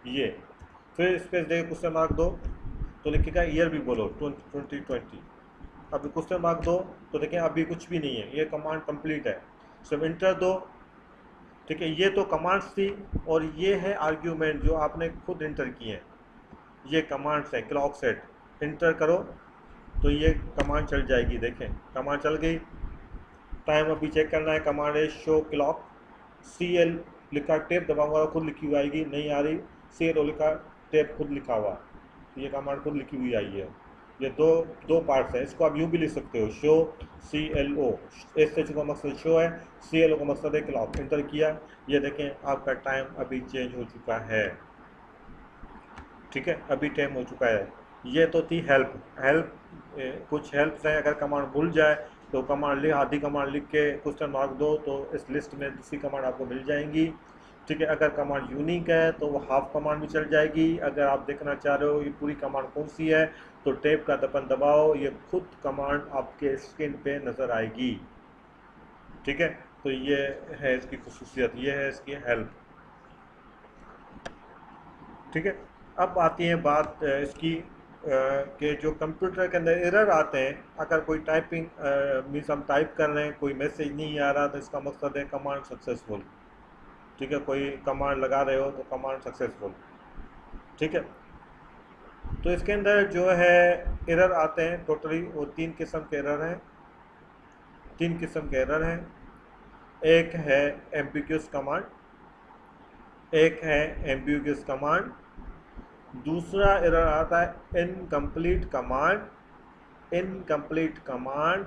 ये। फिर स्पेस दे क्वेश्चन मार्क दो तो लिखेगा ईयर भी बोलो 2020। अब क्वेश्चन मार्क दो तो देखें अभी कुछ भी नहीं है, ये कमांड कंप्लीट है। सिर्फ इंटर दो। ठीक है। ये तो कमांड्स थी, और ये है आर्ग्यूमेंट जो आपने खुद इंटर किए हैं। ये कमांड्स है क्लॉक सेट, इंटर करो तो ये कमांड चल जाएगी। देखें कमांड चल गई। टाइम अभी चेक करना है, कमांड है शो क्लॉक। CL लिखा, टेप दबाऊंगा खुद लिखी हुई आएगी, नहीं आ रही। CLO लिखा, टेप खुद लिखा हुआ, ये कमांड खुद लिखी हुई आई है। ये दो पार्ट्स हैं, इसको आप यूँ भी लिख सकते हो, शो CLO। SH का मकसद शो है, CLO का मकसद है क्लॉक। इंटर किया, ये देखें आपका टाइम अभी चेंज हो चुका है। ठीक है। अभी टाइम हो चुका है। ये तो थी हेल्प कुछ हेल्प्स हैं। अगर कमांड भूल जाए तो कमांड आधी कमांड लिख के क्वेश्चन मार्क दो तो इस लिस्ट में दूसरी कमांड आपको मिल जाएंगी। ठीक है। अगर कमांड यूनिक है तो वो हाफ कमांड भी चल जाएगी। अगर आप देखना चाह रहे हो ये पूरी कमांड कौन सी है तो टेप का बटन दबाओ, ये खुद कमांड आपके स्क्रीन पे नज़र आएगी। ठीक है। तो ये है इसकी खुसूसियत, ये है इसकी हेल्प। ठीक है। अब आती है बात इसकी कि जो कंप्यूटर के अंदर एरर आते हैं, अगर कोई टाइपिंग मीन्स हम टाइप कर रहे हैं, कोई मैसेज नहीं आ रहा तो इसका मकसद है कमांड सक्सेसफुल। ठीक है। कोई कमांड लगा रहे हो तो कमांड सक्सेसफुल। ठीक है। तो इसके अंदर जो है एरर आते हैं टोटली, वो 3 किस्म के एरर हैं। 3 किस्म के एरर हैं। एक है एम्बिग्यूअस कमांड, एक है एम्बिग्यूअस कमांड, दूसरा एरर आता है इनकम्प्लीट कमांड,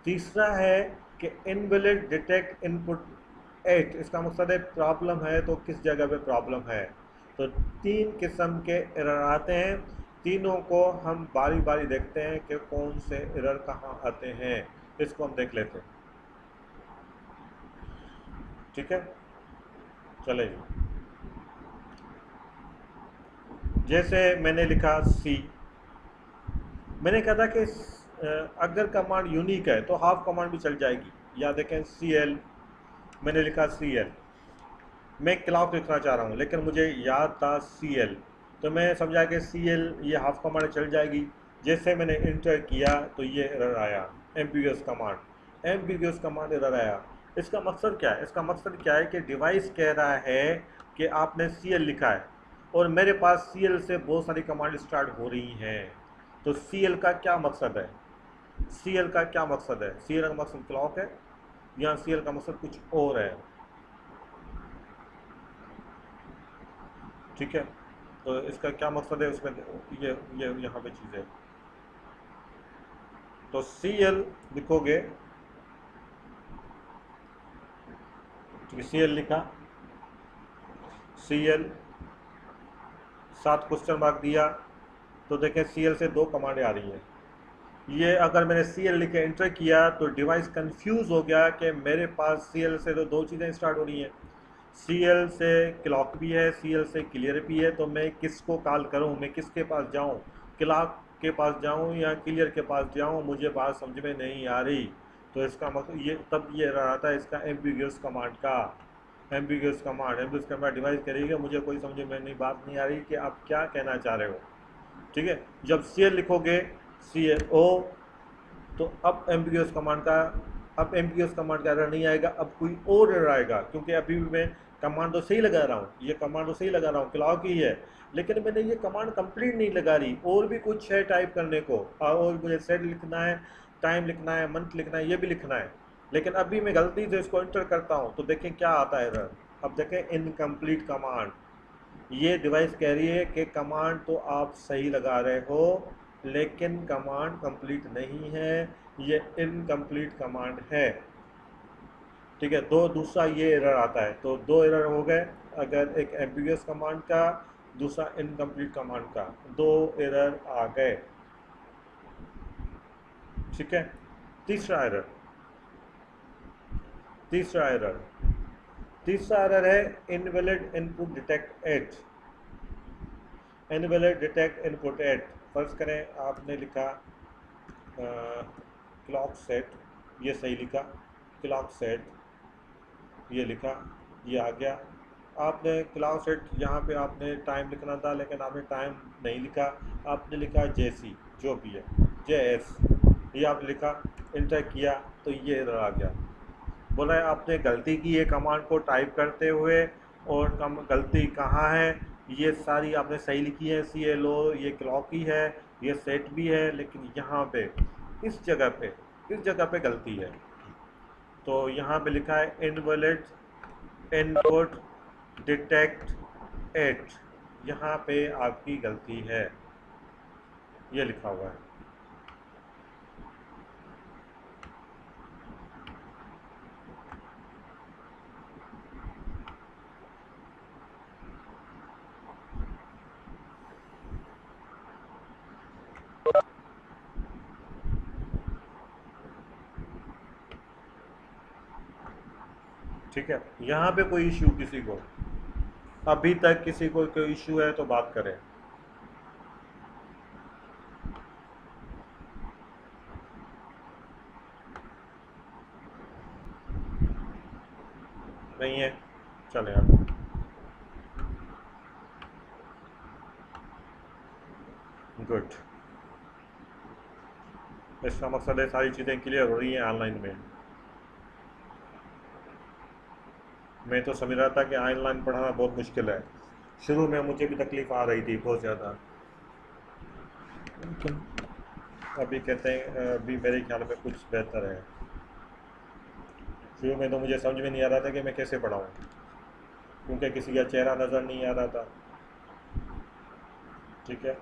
तीसरा है कि इनवैलिड डिटेक्ट इनपुट 8। इसका मकसद है प्रॉब्लम है तो किस जगह पे प्रॉब्लम है। तो 3 किस्म के एरर आते हैं, तीनों को हम बारी बारी देखते हैं कि कौन से एरर कहाँ आते हैं। इसको हम देख लेते हैं। ठीक है। चलिए, जैसे मैंने लिखा C, मैंने कहा था कि अगर कमांड यूनिक है तो हाफ कमांड भी चल जाएगी। या देखें CL, मैंने लिखा CL, मैं क्लॉक लिखना चाह रहा हूँ लेकिन मुझे याद था CL, तो मैं समझा कि CL ये हाफ कमांड चल जाएगी। जैसे मैंने इंटर किया तो ये एरर आया, एम्बिगुअस कमांड एरर आया। इसका मकसद क्या है? इसका मकसद क्या है कि डिवाइस कह रहा है कि आपने CL लिखा है और मेरे पास CL से बहुत सारी कमांड स्टार्ट हो रही हैं। तो CL का क्या मकसद है? CL का क्या मकसद है? CL का मकसद क्लॉक है या CL का मकसद कुछ और है? ठीक है, तो इसका क्या मकसद है उसमें, ये यहाँ पे चीज़ है। तो CL लिखोगे, ठीक है, CL लिखा, CL सात क्वेश्चन मार्क दिया, तो देखें CL से दो कमांडें आ रही हैं। ये अगर मैंने CL लिख के एंटर किया तो डिवाइस कंफ्यूज हो गया कि मेरे पास CL से तो दो चीज़ें स्टार्ट हो रही हैं, CL से क्लॉक भी है, CL से क्लियर भी है, तो मैं किसको कॉल करूं, मैं किसके पास जाऊं, क्लॉक के पास जाऊं या क्लियर के पास जाऊं, मुझे बात समझ में नहीं आ रही। तो इसका मतलब ये तब ये रहता है इसका एम्बिगुअस कमांड का। एम्बिगुअस कमांड डिवाइस करेगा मुझे कोई समझ में नहीं, बात नहीं आ रही कि आप क्या कहना चाह रहे हो। ठीक है, जब CL लिखोगे CLO, तो अब एम्बिगुअस कमांड का एरर नहीं आएगा, अब कोई और एरर आएगा, क्योंकि अभी भी मैं कमांड तो सही लगा रहा हूँ, ये कमांड तो सही लगा रहा हूँ, क्लॉक ही है, लेकिन मैंने ये कमांड कंप्लीट नहीं लगा रही, और भी कुछ है टाइप करने को, और मुझे सेट लिखना है, टाइम लिखना है, मंथ लिखना है, ये भी लिखना है, लेकिन अभी मैं गलती से इसको एंटर करता हूँ तो देखें क्या आता है एरर। अब देखें इनकम्प्लीट कमांड, ये डिवाइस कह रही है कि कमांड तो आप सही लगा रहे हो लेकिन कमांड कंप्लीट नहीं है, ये इनकम्प्लीट कमांड है। ठीक है, दो दूसरा ये एरर आता है, तो दो एरर हो गए, अगर एक एम्बिगुअस कमांड का, दूसरा इनकम्प्लीट कमांड का, दो एरर आ गए। ठीक है, तीसरा एरर तीसरा एरर तीसरा एरर है invalid input detect at. Invalid detect input at, फर्ज करें आपने लिखा क्लॉक सेट, ये सही लिखा, क्लॉक सेट ये लिखा, ये आ गया। आपने क्लॉक सेट यहाँ पे आपने टाइम लिखना था लेकिन आपने टाइम नहीं लिखा, आपने लिखा JC, जो भी है JS, ये आपने लिखा, इंटर किया तो ये एरर आ गया। बोला है आपने गलती की है कमांड को टाइप करते हुए, और कम गलती कहाँ है, ये सारी आपने सही लिखी है, CLO ये क्लॉक ही है, ये सेट भी है, लेकिन यहाँ पे इस जगह पे गलती है। तो यहाँ पे लिखा है इनवैलिड इनपुट डिटेक्ट एट, यहाँ पे आपकी गलती है, ये लिखा हुआ है। ठीक है, यहाँ पे कोई इश्यू किसी को, अभी तक किसी को कोई इश्यू है तो बात करें। नहीं है, चले आप। गुड, इसका मकसद है सारी चीज़ें क्लियर हो रही हैं ऑनलाइन में। मैं तो समझ रहा था कि ऑनलाइन पढ़ाना बहुत मुश्किल है, शुरू में मुझे भी तकलीफ़ आ रही थी बहुत ज़्यादा, लेकिन अभी कहते हैं अभी मेरे ख्याल में कुछ बेहतर है। शुरू में तो मुझे समझ में नहीं आ रहा था कि मैं कैसे पढ़ाऊँ, क्योंकि किसी का चेहरा नज़र नहीं आ रहा था। ठीक है,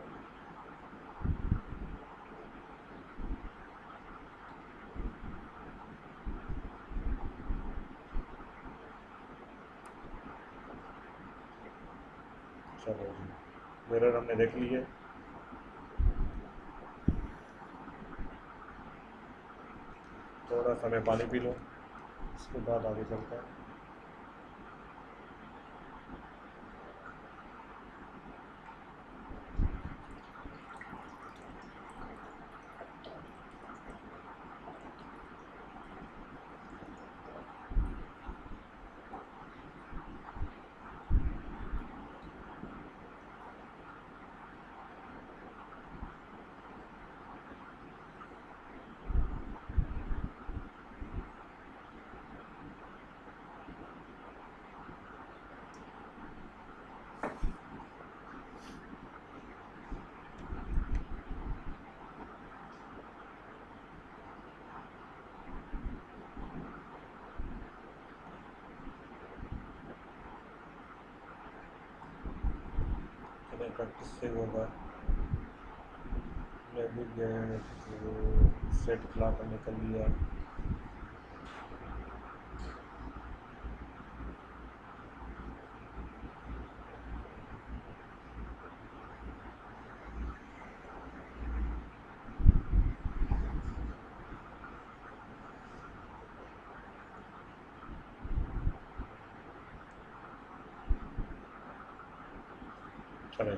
चलो जी, मिरर हमने देख ली है। थोड़ा सा मैं पानी पी लूँ, उसके बाद आगे चलते हैं। प्रैक्टिस से होगा। नेविगेट सेट क्लॉक हमने कर लिया। चले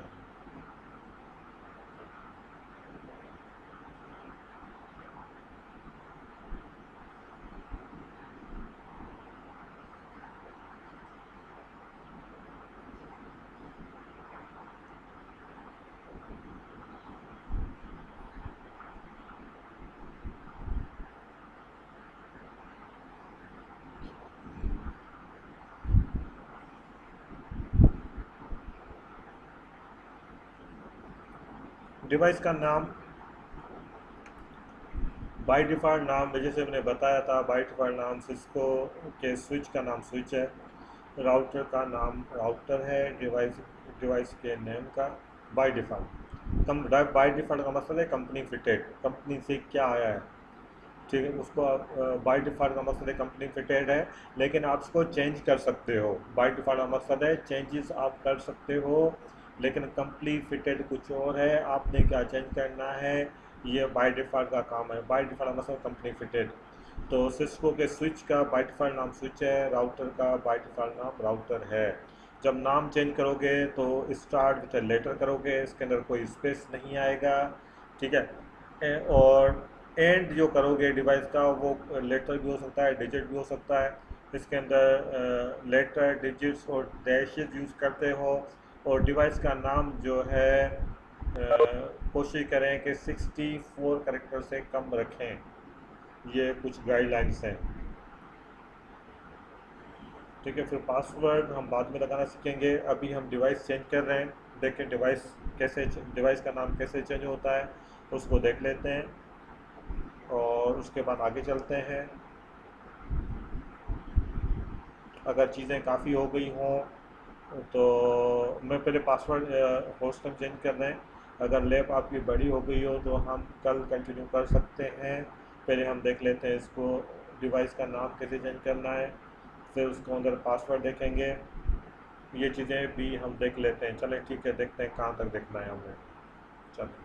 डिवाइस का नाम बाय डिफ़ॉल्ट नाम जैसे मैंने बताया था, बाय डिफ़ॉल्ट नाम सिस्को के स्विच का नाम स्विच है, राउटर का नाम राउटर है, डिवाइस के नेम का बाय डिफ़ॉल्ट। बाय डिफ़ॉल्ट का मतलब है कंपनी फिटेड, कंपनी से क्या आया है, ठीक है। उसको बाय डिफ़ॉल्ट का मकसद है कंपनी फिटेड है, लेकिन आप इसको चेंज कर सकते हो। बाय डिफ़ॉल्ट का मकसद है चेंजेस आप कर सकते हो, लेकिन कंपनी फिटेड कुछ और है, आपने क्या चेंज करना है, ये बाय डिफ़ॉल्ट का काम है। बाय डिफ़ॉल्ट का मतलब कंपनी फिटेड। तो सिस्को के स्विच का बाय डिफ़ॉल्ट नाम स्विच है, राउटर का बाय डिफ़ॉल्ट नाम राउटर है। जब नाम चेंज करोगे तो स्टार्ट विथ लेटर करोगे, इसके अंदर कोई स्पेस नहीं आएगा, ठीक है। और एंड जो करोगे डिवाइस का वो लेटर भी हो सकता है, डिजिट भी हो सकता है। इसके अंदर लेटर, डिजिट्स और डैशेस यूज़ करते हो। और डिवाइस का नाम जो है कोशिश करें कि 64 कैरेक्टर से कम रखें। ये कुछ गाइडलाइंस हैं, ठीक है। फिर पासवर्ड हम बाद में लगाना सीखेंगे, अभी हम डिवाइस चेंज कर रहे हैं। देखें डिवाइस का नाम कैसे चेंज होता है उसको देख लेते हैं, और उसके बाद आगे चलते हैं। अगर चीज़ें काफ़ी हो गई हों तो मैं पहले पासवर्ड होस्ट नेम चेंज कर रहे हैं। अगर लैब आपकी बड़ी हो गई हो तो हम कल कंटिन्यू कर सकते हैं। पहले हम देख लेते हैं इसको, डिवाइस का नाम कैसे चेंज करना है, फिर उसको अंदर पासवर्ड देखेंगे। ये चीज़ें भी हम देख लेते हैं। चलें ठीक है, देखते हैं कहाँ तक देखना है हमें। चलें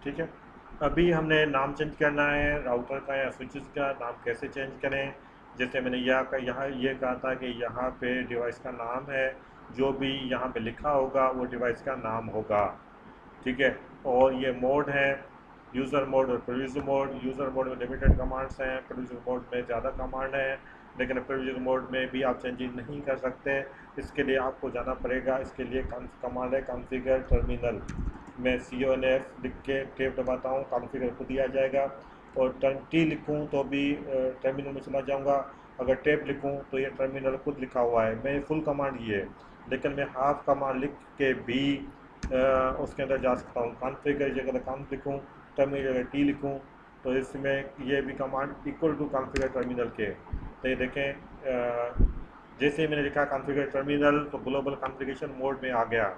ठीक है। अभी हमने नाम चेंज करना है राउटर का या स्विचेस का। नाम कैसे चेंज करें, जैसे मैंने यहाँ ये कहा था कि यहाँ पे डिवाइस का नाम है, जो भी यहाँ पे लिखा होगा वो डिवाइस का नाम होगा, ठीक है। और ये मोड है, यूज़र मोड और प्रोड्यूसर मोड। यूज़र मोड में लिमिटेड कमांड्स हैं, प्रोड्यूसर मोड में ज़्यादा कमांड हैं, लेकिन प्रोड्यूसर मोड में भी आप चेंजेस नहीं कर सकते। इसके लिए आपको जाना पड़ेगा, इसके लिए कमांड है कॉन्फ़िगर टर्मिनल। मैं CONF लिख के टेप दबाता हूँ, कॉन्फ़िगर खुद ही आ जाएगा। और टी लिखूँ तो भी टर्मिनल में चला जाऊँगा, अगर टेप लिखूँ तो ये टर्मिनल खुद लिखा हुआ है। मैं फुल कमांड ये है, लेकिन मैं हाफ कमांड लिख के भी उसके अंदर जा सकता हूँ। कॉन्फ़िगर की जगह कॉन्फ लिखूँ, टर्मिनल की जगह टी लिखूँ, तो इसमें ये भी command equal to configure terminal के। तो ये देखें, जैसे ही मैंने लिखा कॉन्फ़िगर टर्मिनल तो ग्लोबल कॉन्फ़िगरेशन मोड में आ गया,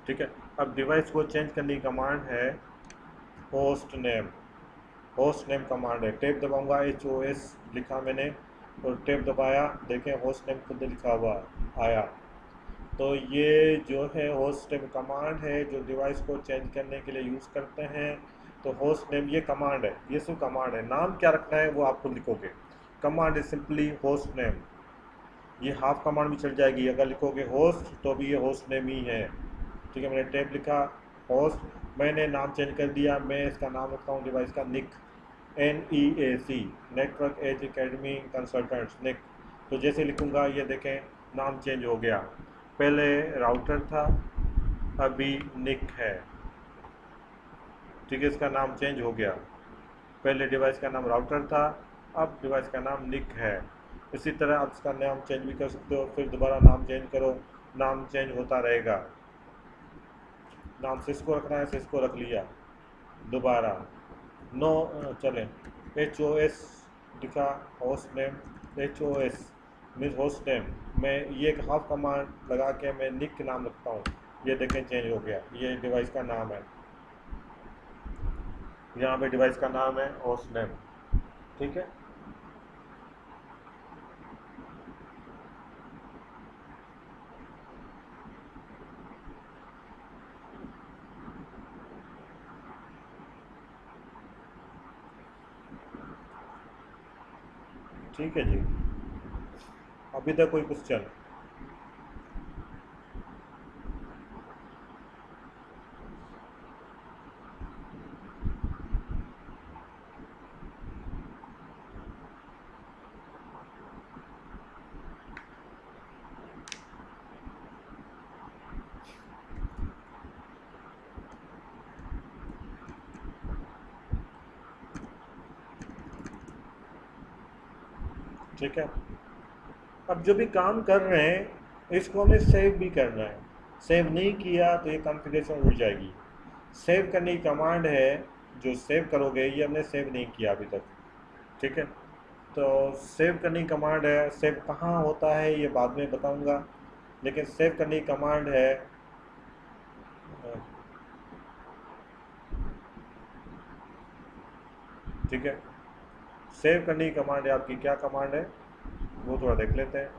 ठीक है। अब डिवाइस को चेंज करने की कमांड है host name. Host name command है, टेप दबाऊंगा, HOS लिखा मैंने और टेप दबाया, देखें होस्ट नेम खुद लिखा हुआ आया। तो ये जो है होस्ट नेम कमांड है जो डिवाइस को चेंज करने के लिए यूज़ करते हैं। तो होस्ट नेम ये कमांड है, ये सिर्फ कमांड है। नाम क्या रखना है वो आप खुद लिखोगे। Command is simply host name. ये हाफ कमांड भी चल जाएगी, अगर लिखोगे होस्ट तो भी ये होस्ट नेम ही है, ठीक है। मैंने टैब लिखा होस्ट, मैंने नाम चेंज कर दिया, मैं इसका नाम रखता हूँ डिवाइस का nick. NEAC, network edge academy consultants, nick. तो जैसे लिखूँगा ये देखें नाम चेंज हो गया, पहले राउटर था अभी निक है, ठीक है, इसका नाम चेंज हो गया। पहले डिवाइस का नाम राउटर था, अब डिवाइस का नाम निक है। इसी तरह आप इसका नाम चेंज भी कर सकते हो, फिर दोबारा नाम चेंज करो, नाम चेंज होता रहेगा। नाम सिस्को रखना है, सिस्को रख लिया, दोबारा नो चलें, HOS लिखा, host name HOS means host name. मैं ये एक हाफ कमांड लगा के मैं निक के नाम रखता हूँ, ये देखें चेंज हो गया, ये डिवाइस का नाम है, यहाँ पे डिवाइस का नाम है होस्ट नेम, ठीक है। ठीक है जी, अभी तक कोई क्वेश्चन? ठीक है, अब जो भी काम कर रहे हैं इसको हमें सेव भी करना है। सेव नहीं किया तो ये कॉन्फ़िगरेशन उड़ जाएगी। सेव करने की कमांड है, जो सेव करोगे ये हमने सेव नहीं किया अभी तक, ठीक है। तो सेव करने की कमांड है, सेव कहाँ होता है ये बाद में बताऊंगा, लेकिन सेव करने की कमांड है ठीक है। सेव करने की कमांड है आपकी, क्या कमांड है वो थोड़ा देख लेते हैं।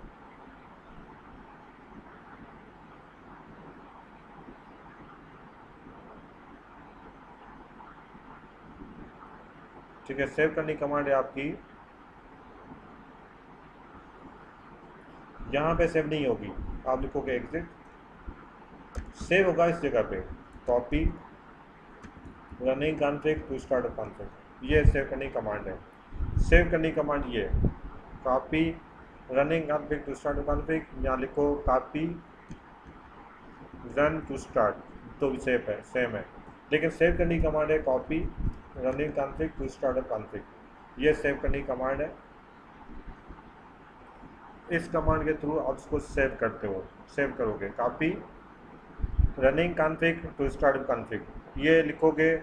ठीक है, सेव करने की कमांड है आपकी, यहाँ पे सेव नहीं होगी, आप लिखोगे एग्जिट, सेव होगा इस जगह पे, copy running config to start config, ये सेव करने की कमांड है। सेव करने की कमांड ये, copy running config to start config, यहाँ लिखो कॉपी रन टू स्टार्ट, तो भी सेम है, लेकिन सेव करने की कमांड है copy running config to start config, ये सेव करने की कमांड है। इस कमांड के थ्रू आप इसको सेव करते हो, सेव करोगे copy running config to start config, ये लिखोगे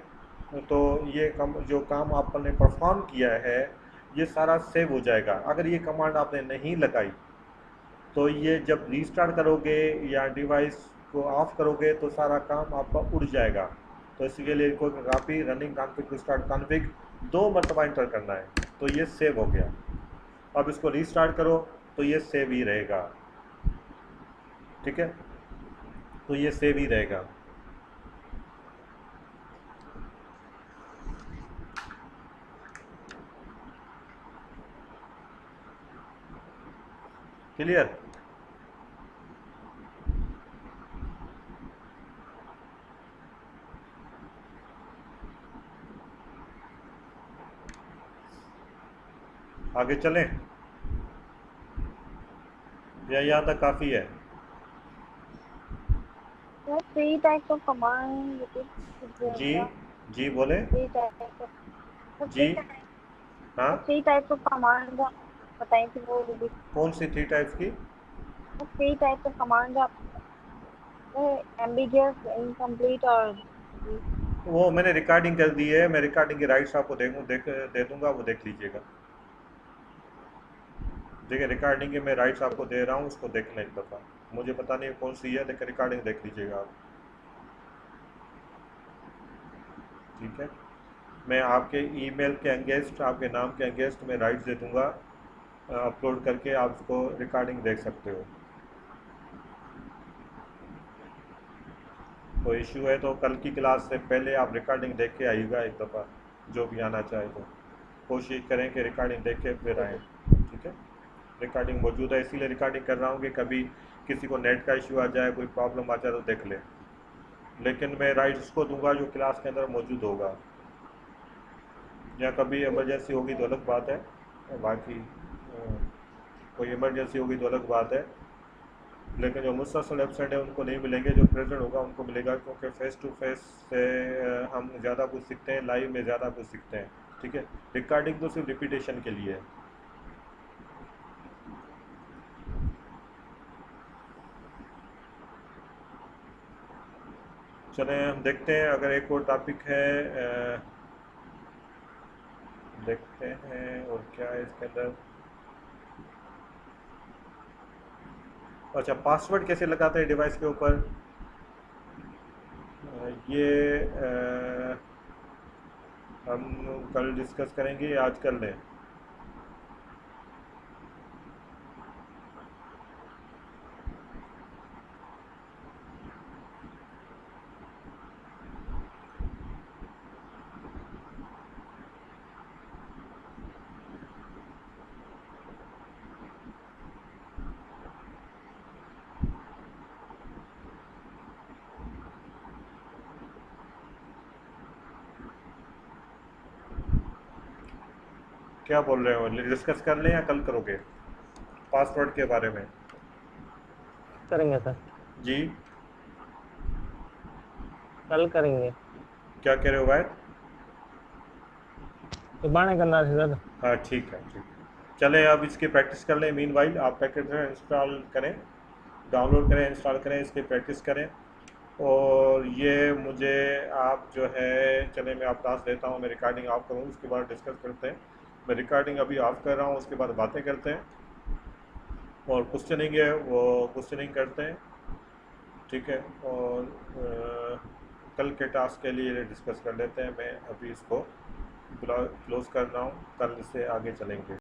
तो ये जो काम आपने परफॉर्म किया है ये सारा सेव हो जाएगा। अगर ये कमांड आपने नहीं लगाई तो ये जब रीस्टार्ट करोगे या डिवाइस को ऑफ करोगे तो सारा काम आपका उड़ जाएगा। तो इसी के लिए कोई copy running config to start config 2 मरतबा इंटर करना है, तो ये सेव हो गया। अब इसको रीस्टार्ट करो तो ये सेव ही रहेगा, ठीक है, तो ये सेव ही रहेगा। क्लियर? आगे चलें या यहाँ तक काफ़ी है? Three types of command जी जी बोले three types of जी। हाँ, three types of command बताई थी वो भी। कौन सी 3 टाइप्स की? three types of command ambiguous, incomplete और वो मैंने रिकॉर्डिंग कर दी है, मैं रिकॉर्डिंग की राइट्स आपको दे दूंगा, वो देख लीजिएगा। देखिए रिकॉर्डिंग के मैं राइट्स आपको दे रहा हूँ, उसको देख लें एक दफ़ा, मुझे पता नहीं कौन सी है, लेकिन रिकॉर्डिंग देख लीजिएगा आप, ठीक है। मैं आपके ईमेल के अगेंस्ट, आपके नाम के अगेंस्ट मैं राइट्स दे दूँगा, अपलोड करके आप उसको रिकॉर्डिंग देख सकते हो। तो इशू है तो कल की क्लास से पहले आप रिकॉर्डिंग देख के आइएगा एक दफ़ा, जो भी आना चाहे तो कोशिश करें कि रिकॉर्डिंग देख के फिर आएँ, ठीक है। रिकॉर्डिंग मौजूद है, इसीलिए रिकॉर्डिंग कर रहा हूँ कि कभी किसी को नेट का इशू आ जाए, कोई प्रॉब्लम आ जाए तो देख ले, लेकिन मैं राइट्स को दूंगा जो क्लास के अंदर मौजूद होगा। या कभी इमरजेंसी होगी तो अलग बात है, बाकी कोई इमरजेंसी होगी तो अलग बात है। लेकिन जो मुस्तसल एब्सेंट है उनको नहीं मिलेंगे, जो प्रेजेंट होगा उनको मिलेगा, क्योंकि फेस टू फेस से हम ज़्यादा कुछ सीखते हैं, लाइव में ज़्यादा कुछ सीखते हैं। ठीक है, रिकॉर्डिंग तो सिर्फ रिपीटेशन के लिए है। चलें हम देखते हैं, अगर एक और टॉपिक है देखते हैं और क्या है इसके अंदर। अच्छा, पासवर्ड कैसे लगाते हैं डिवाइस के ऊपर, ये हम कल डिस्कस करेंगे, आज कर लें। क्या बोल रहे हो, डिस्कस कर लें या कल करोगे पासवर्ड के बारे में? करेंगे सर, जी, कल करेंगे। क्या कह रहे हो भाई? सुबह करना है सर। हाँ ठीक है, ठीक है। चलें अब इसकी प्रैक्टिस कर लें। मीन वाइल आप पैकेज इंस्टॉल करें, डाउनलोड करें, इंस्टॉल करें, इसकी प्रैक्टिस करें। और ये मुझे आप जो है, चले मैं आप टास्क देता हूँ, मैं रिकॉर्डिंग ऑफ करूँ, उसके बाद डिस्कस करते हैं। मैं रिकॉर्डिंग अभी ऑफ कर रहा हूँ, उसके बाद बातें करते हैं और क्वेश्चनिंग है वो क्वेश्चनिंग करते हैं। ठीक है, और कल के टास्क के लिए डिस्कस कर लेते हैं। मैं अभी इसको क्लोज कर रहा हूँ, कल से आगे चलेंगे।